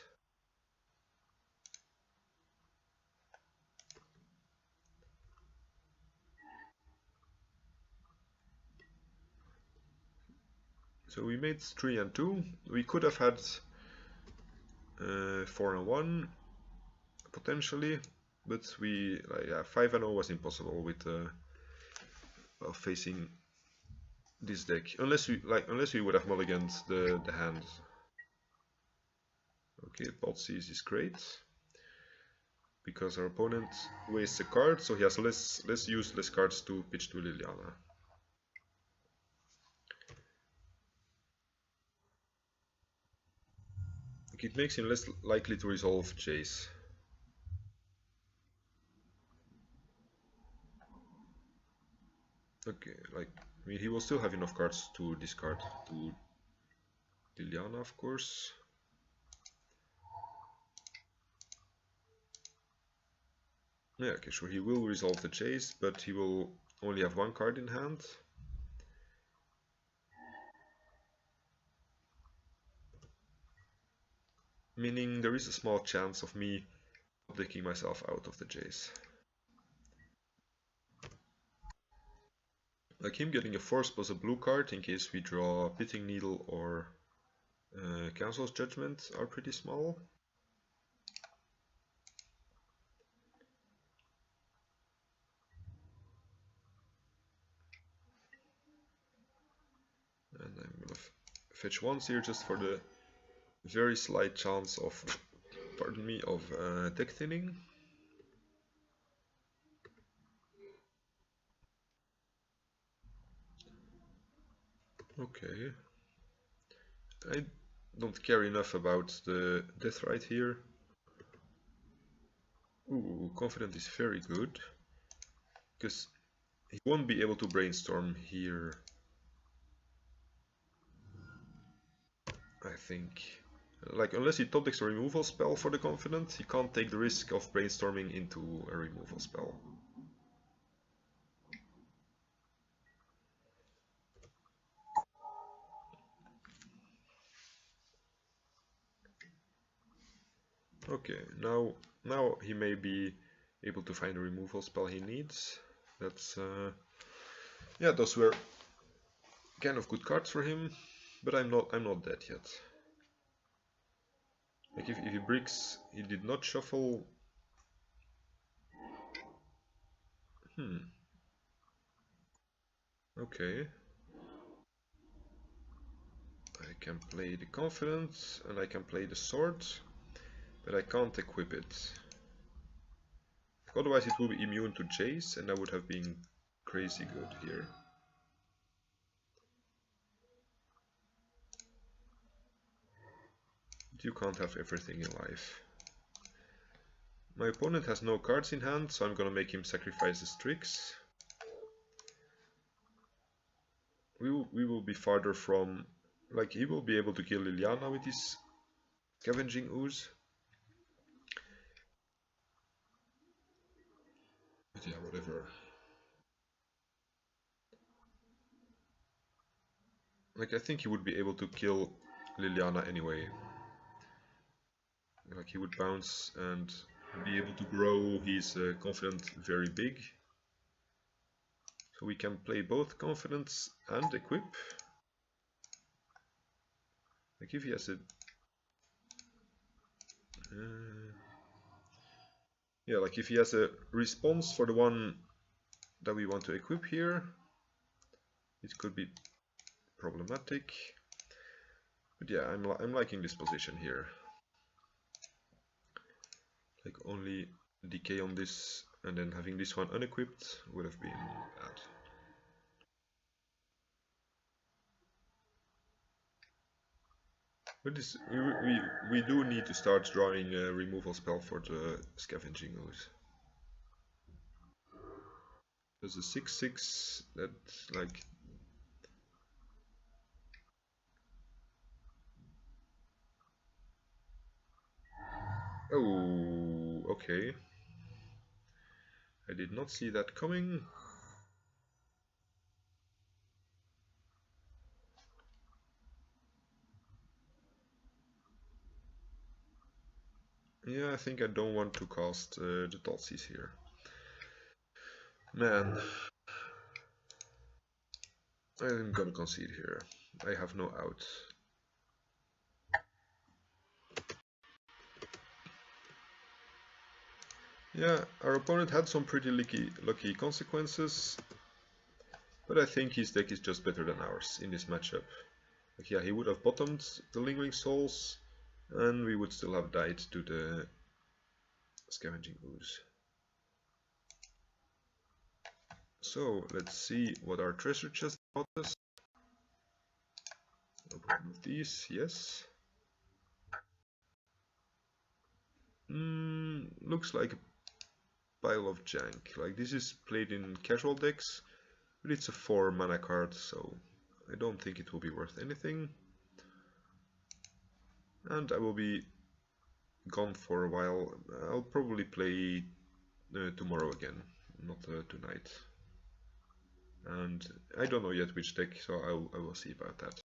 So we made 3 and 2. We could have had 4 and 1 potentially, but we yeah, 5 and 0 was impossible with well, facing this deck. Unless we would have mulliganed the hand. Okay, Thoughtseize is great because our opponent wastes a card, so he has less useless cards to pitch to Liliana. It makes him less likely to resolve Jace. Okay, like, I mean, he will still have enough cards to discard to Liliana, of course. Yeah, okay, sure, he will resolve the Jace, but he will only have 1 card in hand. Meaning there is a small chance of me decking myself out of the Jace. Like him getting a Force plus a blue card in case we draw Pitting Needle or Council's Judgment are pretty small. And I'm gonna fetch once here just for the very slight chance of, pardon me, of deck thinning. Okay. I don't care enough about the death right here. Ooh, Confident is very good. Because he won't be able to brainstorm here. I think. Like, unless he top decks a removal spell for the Confident, he can't take the risk of brainstorming into a removal spell. Okay, now he may be able to find a removal spell he needs. That's yeah, those were kind of good cards for him, but I'm not dead yet. Like if he bricks, he did not shuffle. Okay. I can play the Confidence and I can play the Sword, but I can't equip it. Otherwise it will be immune to Jace and that would have been crazy good here. But you can't have everything in life. My opponent has no cards in hand, so I'm gonna make him sacrifice the Strix. We will be farther from, like, he will be able to kill Liliana with his Scavenging Ooze. But yeah, whatever. Like, I think he would be able to kill Liliana anyway. Like, he would bounce and be able to grow his Confident very big. So we can play both Confidence and Equip. Like, if he has a... Yeah, like if he has a response for the one that we want to equip here, it could be problematic. But yeah, I'm liking this position here. Like only decay on this and then having this one unequipped would have been bad. But this, we do need to start drawing a removal spell for the Scavenging Ooze. There's a 6/6 that like... Oh, okay. I did not see that coming. Yeah, I think I don't want to cast the Thoughtseize here. Man, I'm gonna concede here. I have no out. Yeah, our opponent had some pretty lucky consequences, but I think his deck is just better than ours in this matchup. Like, yeah, he would have bottomed the Lingering Souls, and we would still have died to the Scavenging Ooze. So let's see what our treasure chest brought us. Open these, yes. Looks like a pile of jank. Like, this is played in casual decks, but it's a 4 mana card, so I don't think it will be worth anything. And I will be gone for a while. I'll probably play tomorrow again, not tonight. And I don't know yet which deck, so I will see about that.